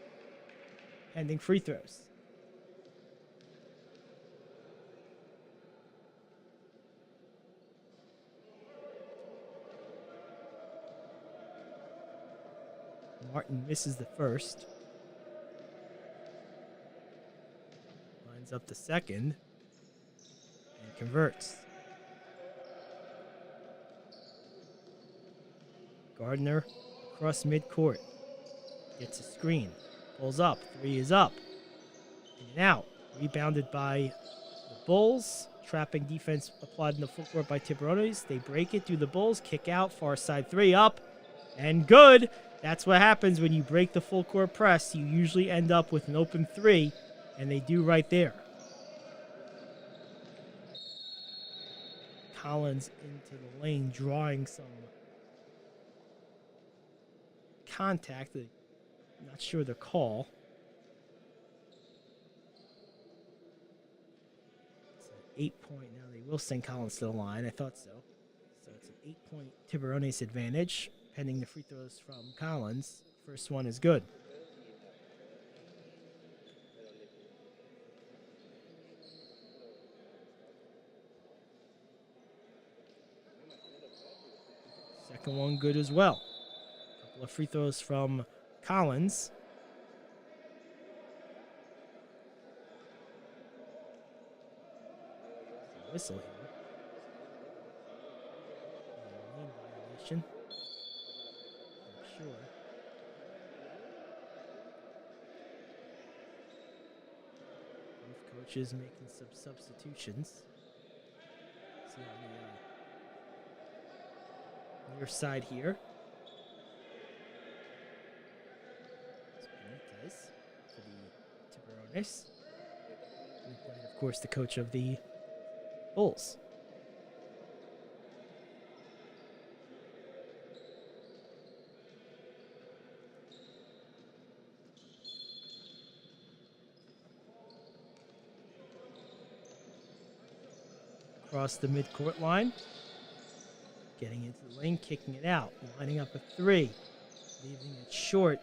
Pending free throws. Martin misses the first. Opens up the second and converts. Gardner across midcourt. Gets a screen. Pulls up. 3 is up. In and out. Rebounded by the Bulls. Trapping defense applied in the full court by Tiburones. They break it, do the Bulls. Kick out. Far side 3 up. And good. That's what happens when you break the full court press. You usually end up with an open 3. And they do right there. Collins into the lane, drawing some contact. Not sure the call. It's an 8-point. Now they will send Collins to the line. I thought so. So it's an 8-point Tiburones advantage, pending the free throws from Collins. First one is good. Second one good as well. Couple of free throws from Collins. Whistle here. Lane violation. I'm sure. Both coaches making some substitutions. See on the near side here. For the Tiburones. And of course, the coach of the Bulls. Across the midcourt line. Getting into the lane, kicking it out. Lining up a 3. Leaving it short.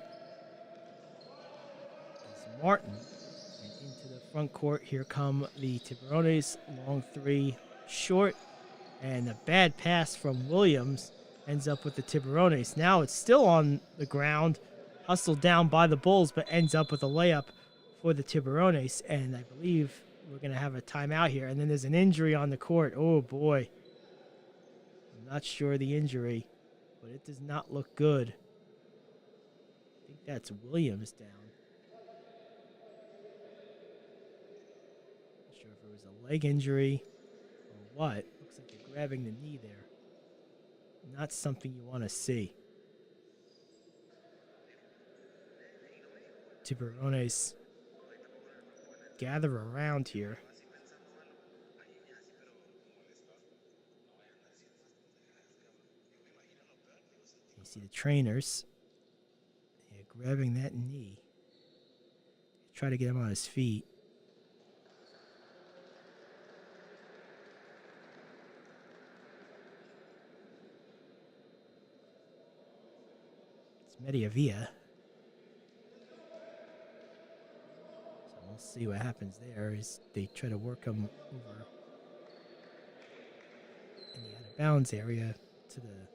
Martin, and into the front court. Here come the Tiburones. Long 3 short, and a bad pass from Williams ends up with the Tiburones. Now it's still on the ground, hustled down by the Bulls, but ends up with a layup for the Tiburones. And I believe we're going to have a timeout here. And then there's an injury on the court. Oh boy, I'm not sure the injury, but it does not look good. I think that's Williams down. Leg injury or what. Looks like they're grabbing the knee there. Not something you want to see. Tiburones gather around here. You see the trainers grabbing that knee. Try to get him on his feet. Mediavia. So we'll see what happens there as they try to work him over in the out of bounds area to the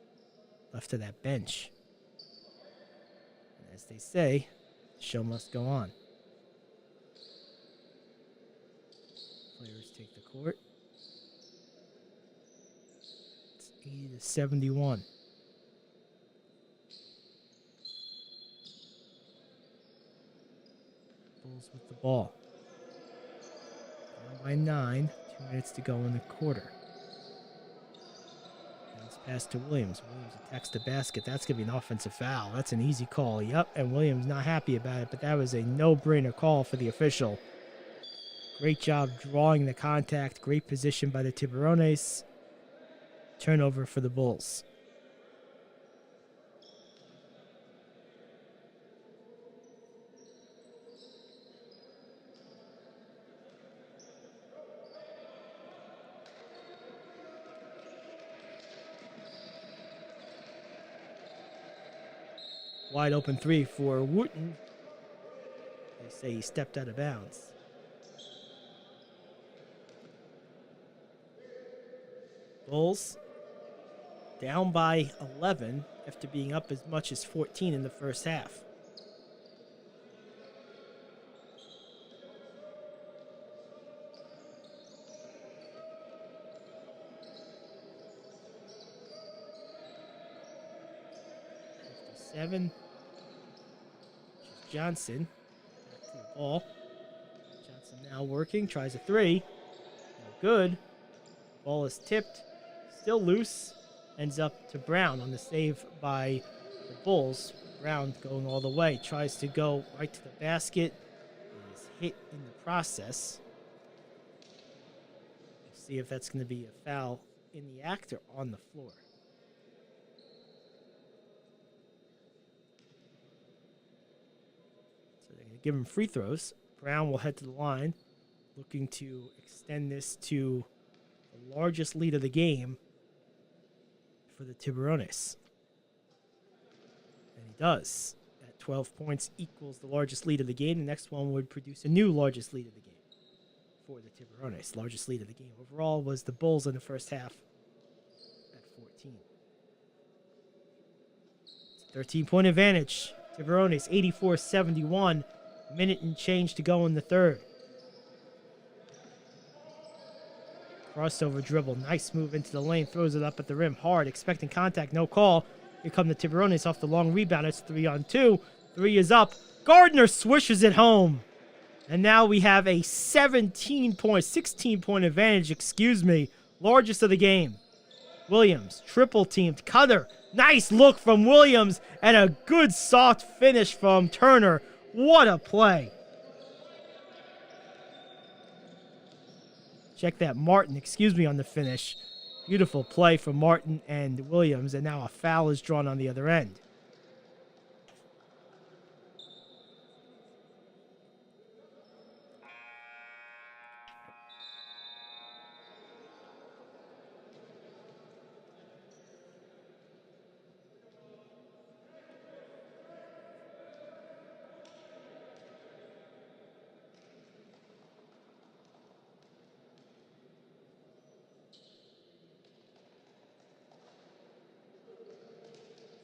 left of that bench. And as they say, the show must go on. Players take the court. It's 80-71. Bulls with the ball. Down by 9. 2 minutes to go in the quarter. Bounce pass to Williams. Williams attacks the basket. That's going to be an offensive foul. That's an easy call. Yep, and Williams not happy about it, but that was a no-brainer call for the official. Great job drawing the contact. Great position by the Tiburones. Turnover for the Bulls. Wide open 3 for Wooten. They say he stepped out of bounds. Bulls down by 11 after being up as much as 14 in the first half. 7. Johnson. Back to the ball. Johnson now working. Tries a 3. No good. Ball is tipped. Still loose. Ends up to Brown on the save by the Bulls. Brown going all the way. Tries to go right to the basket. Is hit in the process. We'll see if that's going to be a foul in the act or on the floor. So they're going to give him free throws. Brown will head to the line, looking to extend this to the largest lead of the game for the Tiburones. And he does. At 12 points equals the largest lead of the game. The next one would produce a new largest lead of the game for the Tiburones. Largest lead of the game overall was the Bulls in the first half at 14. It's a 13-point advantage. Tiburones 84-71. Minute and change to go in the third. Crossover dribble. Nice move into the lane. Throws it up at the rim hard. Expecting contact. No call. Here come the Tiburones off the long rebound. It's 3-on-2. 3 is up. Gardner swishes it home. And now we have a 16-point advantage, largest of the game. Williams, triple teamed. Cutter, nice look from Williams, and a good soft finish from Turner. What a play. Check that, Martin, on the finish. Beautiful play from Martin and Williams, and now a foul is drawn on the other end.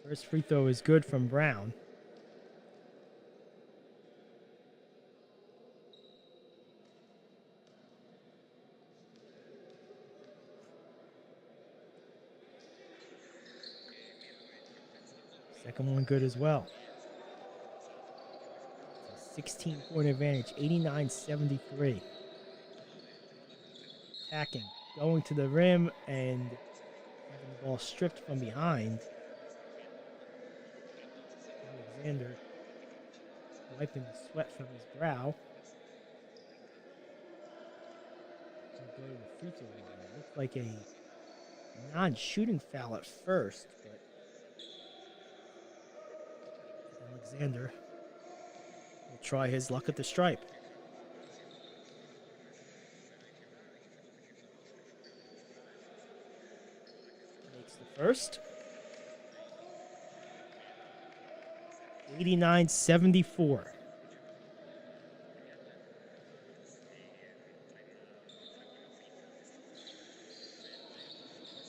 First free throw is good from Brown. Second one good as well. 16-point advantage, 89-73. Attacking, going to the rim and having the ball stripped from behind. Alexander wiping the sweat from his brow. Go to the free throw line. It looked like a non-shooting foul at first, but Alexander will try his luck at the stripe. Makes the first. 89-74.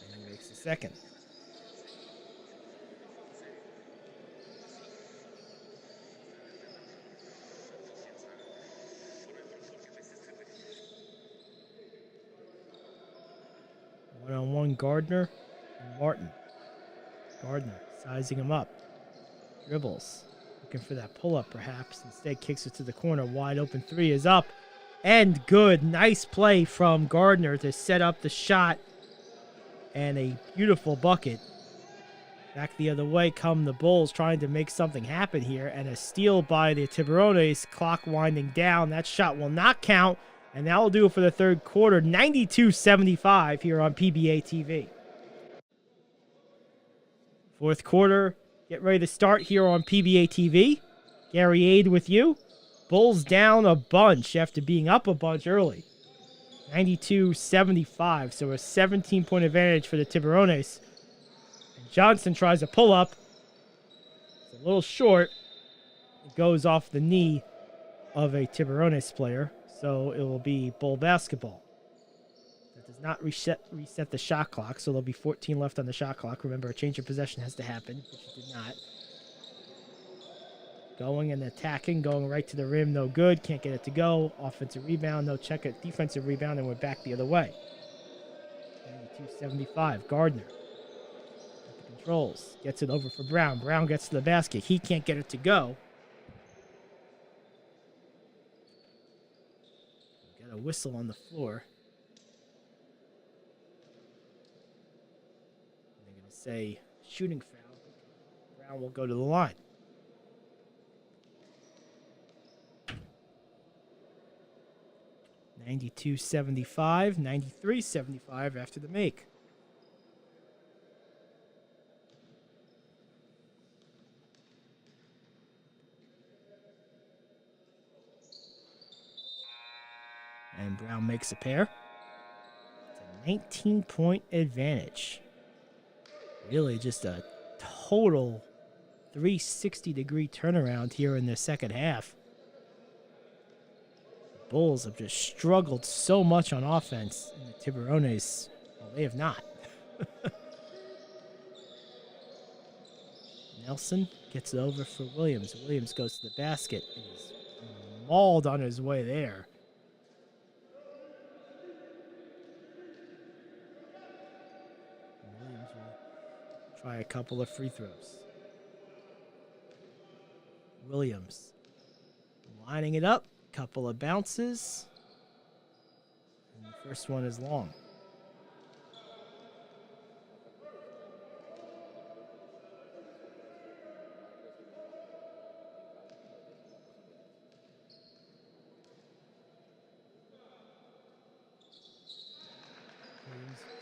And he makes the second. One-on-one Gardner and Martin. Gardner sizing him up. Dribbles. Looking for that pull-up, perhaps. Instead, kicks it to the corner. Wide open 3 is up. And good. Nice play from Gardner to set up the shot. And a beautiful bucket. Back the other way come the Bulls, trying to make something happen here. And a steal by the Tiburones. Clock winding down. That shot will not count. And that will do it for the third quarter. 92-75 here on PBA TV. Fourth quarter. Get ready to start here on PBA TV. Gary Aid with you. Bulls down a bunch after being up a bunch early. 92-75, so a 17-point advantage for the Tiburones. And Johnson tries a pull-up. It's a little short. It goes off the knee of a Tiburones player, so it will be Bull basketball. That does not reset the shot clock, so there'll be 14 left on the shot clock. Remember, a change of possession has to happen, which it did not. Going and attacking, going right to the rim, no good. Can't get it to go. Offensive rebound, no check it. Defensive rebound, and we're back the other way. 92-75, Gardner. At the Controls. Gets it over for Brown. Brown gets to the basket. He can't get it to go. Got a whistle on the floor. They're going to say shooting foul. Brown will go to the line. $92.75, $93.75 after the make. And Brown makes a pair. It's a 19-point advantage. Really just a total 360-degree turnaround here in the second half. The Bulls have just struggled so much on offense, and the Tiburones, well, they have not. Nelson gets it over for Williams. Williams goes to the basket and is mauled on his way there. Williams will try a couple of free throws. Williams lining it up. Couple of bounces. And the first one is long.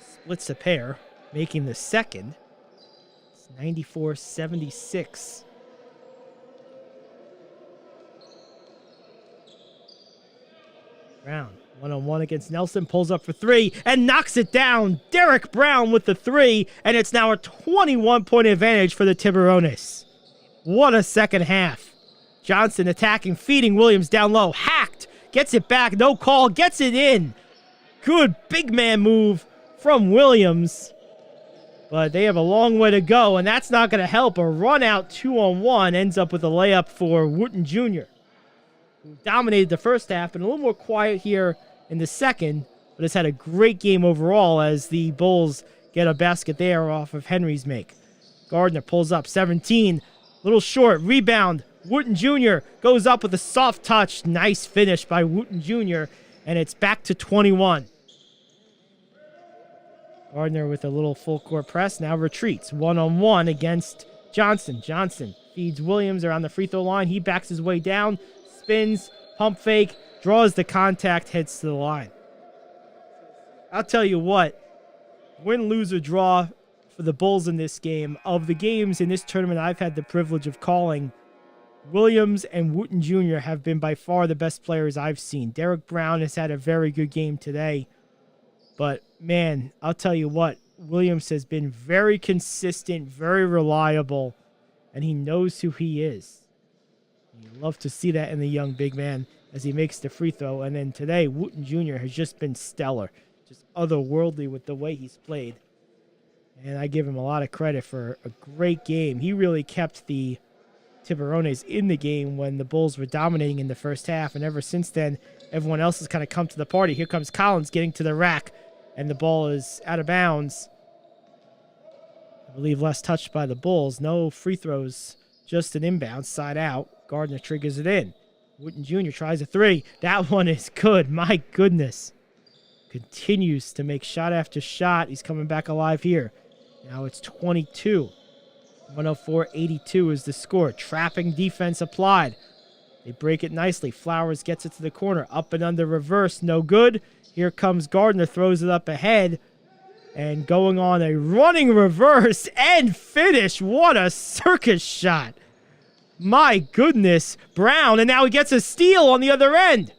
Splits a pair, making the second. It's 94-76. Brown, one-on-one against Nelson, pulls up for three and knocks it down. Derek Brown with the three, and it's now a 21-point advantage for the Tiburones. What a second half. Johnson attacking, feeding Williams down low. Hacked, gets it back, no call, gets it in. Good big man move from Williams. But they have a long way to go, and that's not going to help. A run out 2-on-1 ends up with a layup for Wooten Jr., who dominated the first half and a little more quiet here in the second, but has had a great game overall as the Bulls get a basket there off of Henry's make. Gardner pulls up 17, little short, rebound. Wooten Jr. goes up with a soft touch. Nice finish by Wooten Jr., and it's back to 21. Gardner with a little full court press, now retreats. One-on-one against Johnson. Johnson feeds Williams around the free throw line. He backs his way down. Spins, pump fake, draws the contact, heads to the line. I'll tell you what, win, lose, or draw for the Bulls in this game, of the games in this tournament I've had the privilege of calling, Williams and Wooten Jr. have been by far the best players I've seen. Derek Brown has had a very good game today, but man, I'll tell you what, Williams has been very consistent, very reliable, and he knows who he is. You love to see that in the young big man as he makes the free throw. And then today, Wooten Jr. has just been stellar, just otherworldly with the way he's played. And I give him a lot of credit for a great game. He really kept the Tiburones in the game when the Bulls were dominating in the first half. And ever since then, everyone else has kind of come to the party. Here comes Collins getting to the rack, and the ball is out of bounds. I believe less touched by the Bulls. No free throws, just an inbound, side out. Gardner triggers it in. Wooten Jr. tries a three. That one is good. My goodness. Continues to make shot after shot. He's coming back alive here. Now it's 22. 104-82 is the score. Trapping defense applied. They break it nicely. Flowers gets it to the corner. Up and under reverse. No good. Here comes Gardner. Throws it up ahead. And going on a running reverse and finish. What a circus shot. My goodness, Brown, and now he gets a steal on the other end.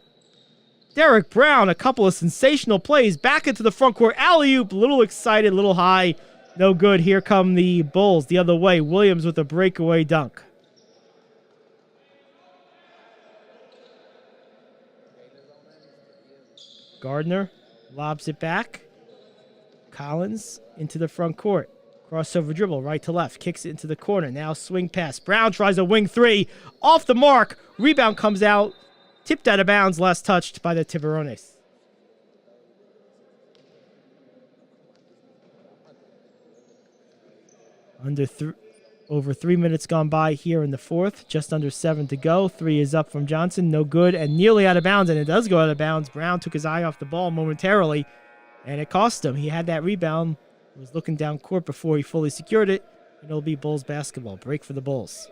Derek Brown, a couple of sensational plays, back into the front court, alley-oop, little excited, little high, no good. Here come the Bulls the other way. Williams with a breakaway dunk. Gardner lobs it back. Collins into the front court. Crossover dribble, right to left. Kicks it into the corner. Now swing pass. Brown tries a wing three. Off the mark. Rebound comes out. Tipped out of bounds. Last touched by the Tiburones. Over 3 minutes gone by here in the fourth. Just under 7 to go. 3 is up from Johnson. No good and nearly out of bounds. And it does go out of bounds. Brown took his eye off the ball momentarily. And it cost him. He had that rebound. Was looking down court before he fully secured it. And it'll be Bulls basketball. Break for the Bulls.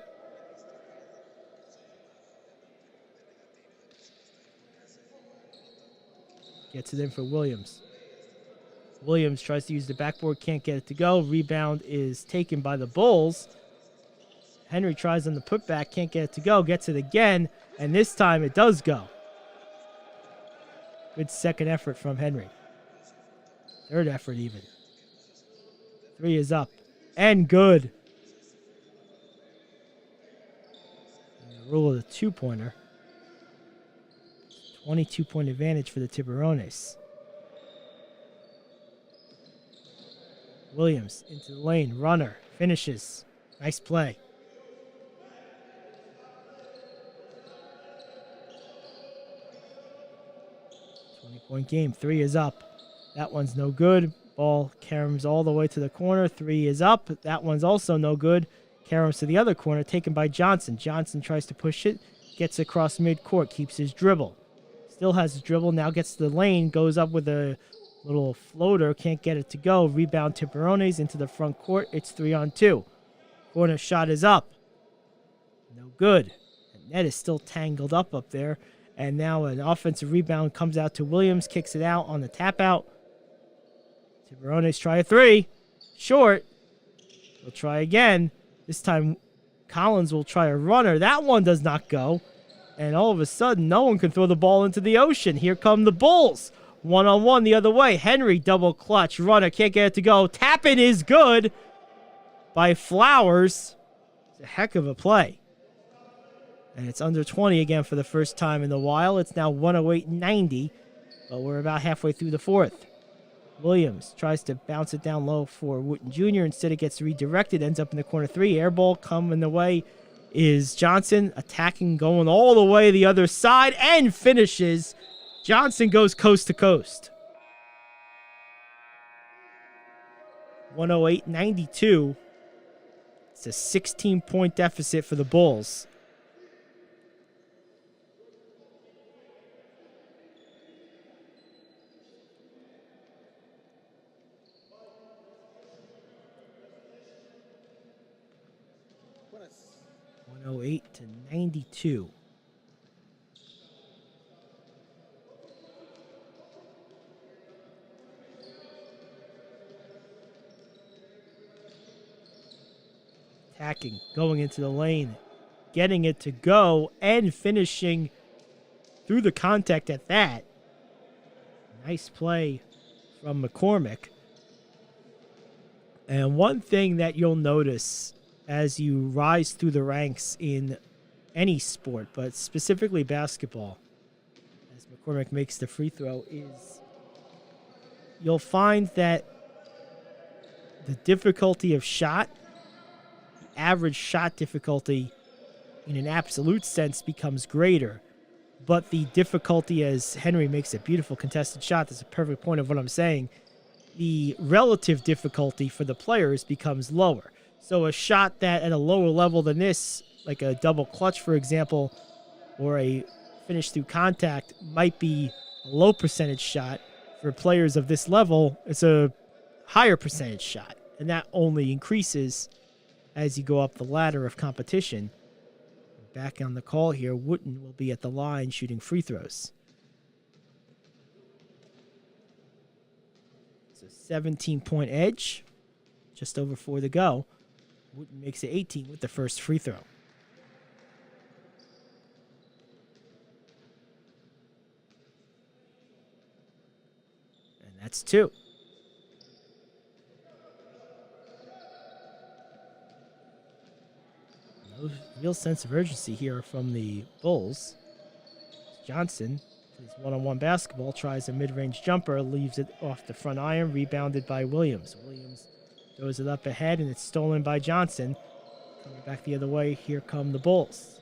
Gets it in for Williams. Williams tries to use the backboard. Can't get it to go. Rebound is taken by the Bulls. Henry tries on the putback, can't get it to go, gets it again, and this time it does go. Good second effort from Henry. Third effort even. 3 is up, and good. And the rule of the two-pointer. 22-point advantage for the Tiburones. Williams into the lane, runner, finishes. Nice play. 20-point game. 3 is up. That one's no good. Ball caroms all the way to the corner. 3 is up. That one's also no good. Caroms to the other corner, taken by Johnson. Johnson tries to push it. Gets across midcourt. Keeps his dribble. Still has his dribble. Now gets to the lane. Goes up with a little floater. Can't get it to go. Rebound Tiburones into the front court. It's 3-on-2. Corner shot is up. No good. The net is still tangled up there. And now an offensive rebound comes out to Williams. Kicks it out on the tap out. Tiburones try a 3. Short. They'll try again. This time Collins will try a runner. That one does not go. And all of a sudden, no one can throw the ball into the ocean. Here come the Bulls. 1-on-1 the other way. Henry double clutch. Runner can't get it to go. Tap-in is good by Flowers. It's a heck of a play. And it's under 20 again for the first time in a while. It's now 108-90, but we're about halfway through the fourth. Williams tries to bounce it down low for Wooten Jr. Instead, it gets redirected. Ends up in the corner 3. Air ball coming the way is Johnson. Attacking, going all the way the other side, and finishes. Johnson goes coast to coast. 108-92. It's a 16-point deficit for the Bulls. To 92. Attacking, going into the lane, getting it to go, and finishing through the contact at that. Nice play from McCormick. And one thing that you'll notice as you rise through the ranks in any sport, but specifically basketball, as McCormick makes the free throw, is you'll find that the difficulty of shot, the average shot difficulty in an absolute sense becomes greater, but the difficulty, as Henry makes a beautiful contested shot, that's a perfect point of what I'm saying, the relative difficulty for the players becomes lower. So a shot that at a lower level than this, like a double clutch, for example, or a finish through contact, might be a low percentage shot. For players of this level, it's a higher percentage shot. And that only increases as you go up the ladder of competition. Back on the call here, Wooten will be at the line shooting free throws. It's a 17-point edge. Just over 4 to go. Wooten makes it 18 with the first free throw. And that's 2. No real sense of urgency here from the Bulls. Johnson plays one-on-one basketball, tries a mid-range jumper, leaves it off the front iron, rebounded by Williams. Williams throws it up ahead, and it's stolen by Johnson. Coming back the other way, here come the Bulls.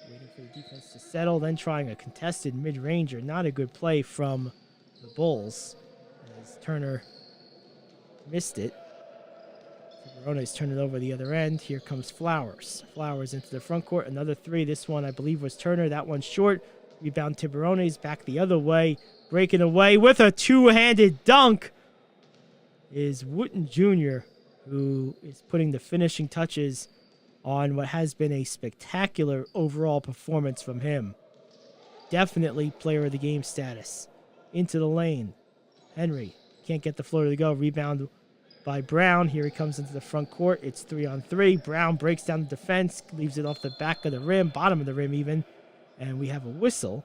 Waiting for the defense to settle, then trying a contested mid-ranger. Not a good play from the Bulls, as Turner missed it. Tiburones turn it over the other end. Here comes Flowers. Flowers into the front court. Another three. This one, I believe, was Turner. That one's short. Rebound Tiburones back the other way. Breaking away with a two-handed dunk is Wooten Jr., who is putting the finishing touches on what has been a spectacular overall performance from him. Definitely player of the game status. Into the lane. Henry can't get the floater to go. Rebound by Brown. Here he comes into the front court. It's 3-on-3. Brown breaks down the defense, leaves it off the back of the rim, bottom of the rim even, and we have a whistle.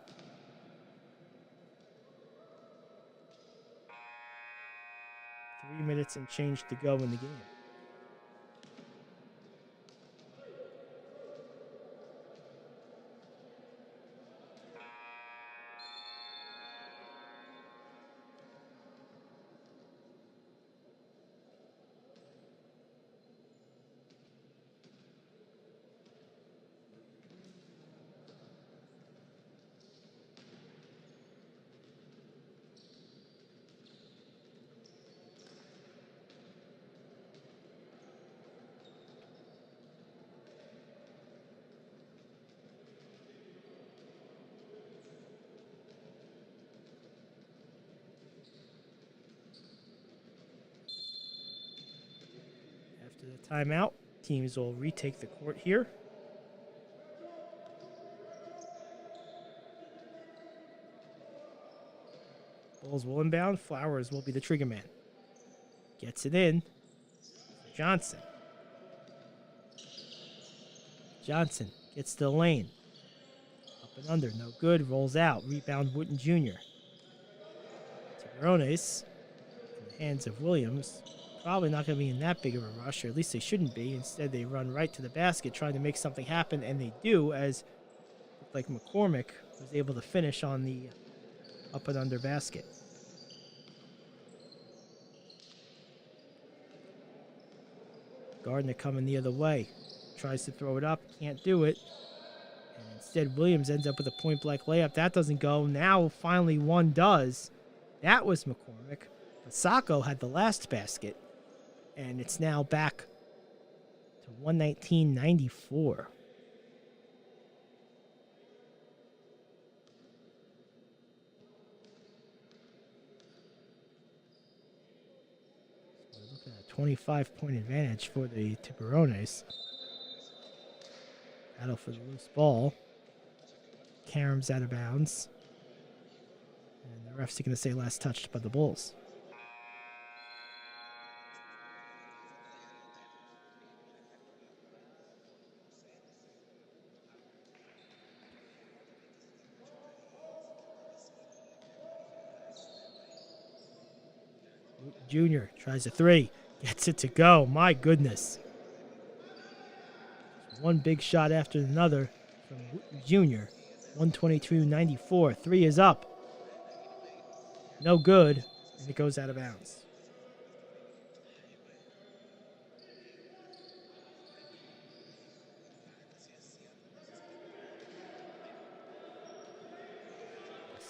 Three minutes and change to go in the game. After the timeout, teams will retake the court here. Bulls will inbound. Flowers will be the trigger man. Gets it in. Johnson. Johnson gets to the lane. Up and under, no good. Rolls out. Rebound Wooten Jr. Tiburones in the hands of Williams. Probably not going to be in that big of a rush, or at least they shouldn't be. Instead, they run right to the basket, trying to make something happen, and they do, as like McCormick was able to finish on the up and under basket. Gardner coming the other way. Tries to throw it up, can't do it. And instead, Williams ends up with a point-blank layup. That doesn't go. Now, finally, one does. That was McCormick. But Sacco had the last basket. And it's now back to 119-94. So we're looking at a 25-point advantage for the Tiburones. Battle for the loose ball. Karam's out of bounds. And the ref's going to say last touched by the Bulls. Junior tries a three. Gets it to go. My goodness. One big shot after another from Junior. 122-94. Three is up. No good. And it goes out of bounds.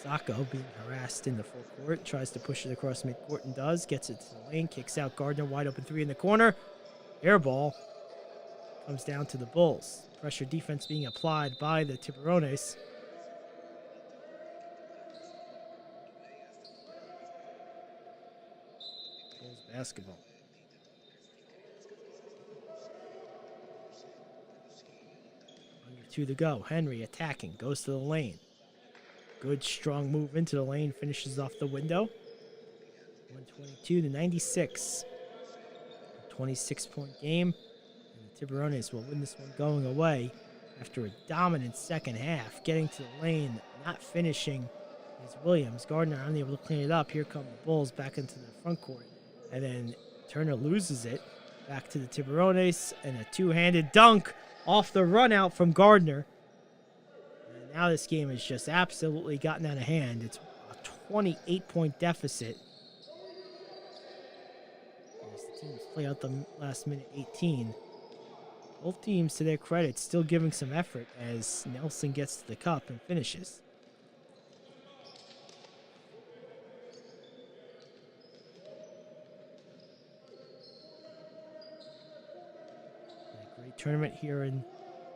Sacco being harassed in the full court. Tries to push it across midcourt and does. Gets it to the lane. Kicks out Gardner. Wide open three in the corner. Air ball. Comes down to the Bulls. Pressure defense being applied by the Tiburones. Bulls basketball. Under two to go. Henry attacking. Goes to the lane. Good strong move into the lane. Finishes off the window. 122-96. 26-point game. Tiburones will win this one going away after a dominant second half. Getting to the lane, not finishing is Williams. Gardner unable to clean it up. Here come the Bulls back into the front court. And then Turner loses it. Back to the Tiburones and a two-handed dunk off the run out from Gardner. And now this game has just absolutely gotten out of hand. It's a 28-point deficit. As the teams play out the last minute 18. Both teams, to their credit, still giving some effort as Nelson gets to the cup and finishes. tournament here in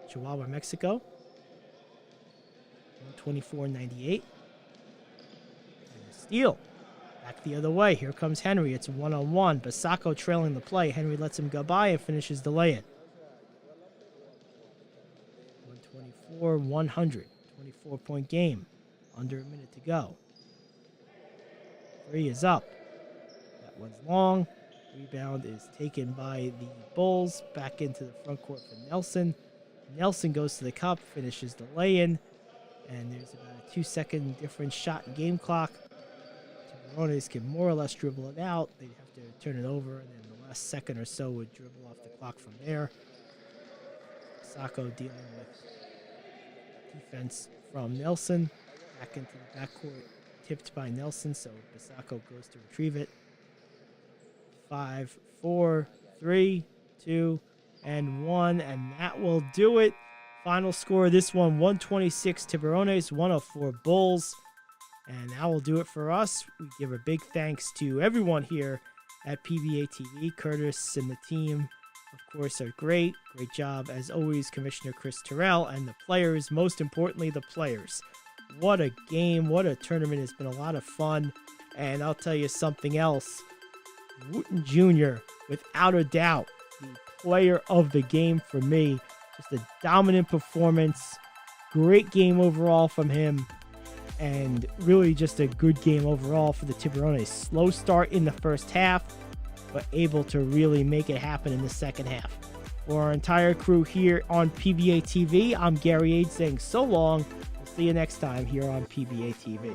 Chihuahua, Mexico. 124.98. And a steal. Back the other way. Here comes Henry. It's 1-on-1. Basako trailing the play. Henry lets him go by and finishes the lay-in. 124-100. 24-point game. Under a minute to go. 3 is up. That one's long. Rebound is taken by the Bulls. Back into the front court for Nelson. Nelson goes to the cup, finishes the lay-in. And there's about a 2-second difference shot in game clock. Tiburones can more or less dribble it out. They'd have to turn it over, and then the last second or so would dribble off the clock from there. Sacco dealing with defense from Nelson. Back into the backcourt, tipped by Nelson, so Basako goes to retrieve it. 5, 4, 3, 2, and 1, and that will do it. Final score of this one, 126 Tiburones, 104 Bulls. And that will do it for us. We give a big thanks to everyone here at PBA TV. Curtis and the team, of course, are great. Great job, as always, Commissioner Chris Terrell, and the players, most importantly, the players. What a game, what a tournament. It's been a lot of fun. And I'll tell you something else. Wooten Jr., without a doubt, the player of the game for me. Just a dominant performance. Great game overall from him. And really just a good game overall for the Tiburones. Slow start in the first half, but able to really make it happen in the second half. For our entire crew here on PBA TV, I'm Gary Ade saying so long. We'll see you next time here on PBA TV.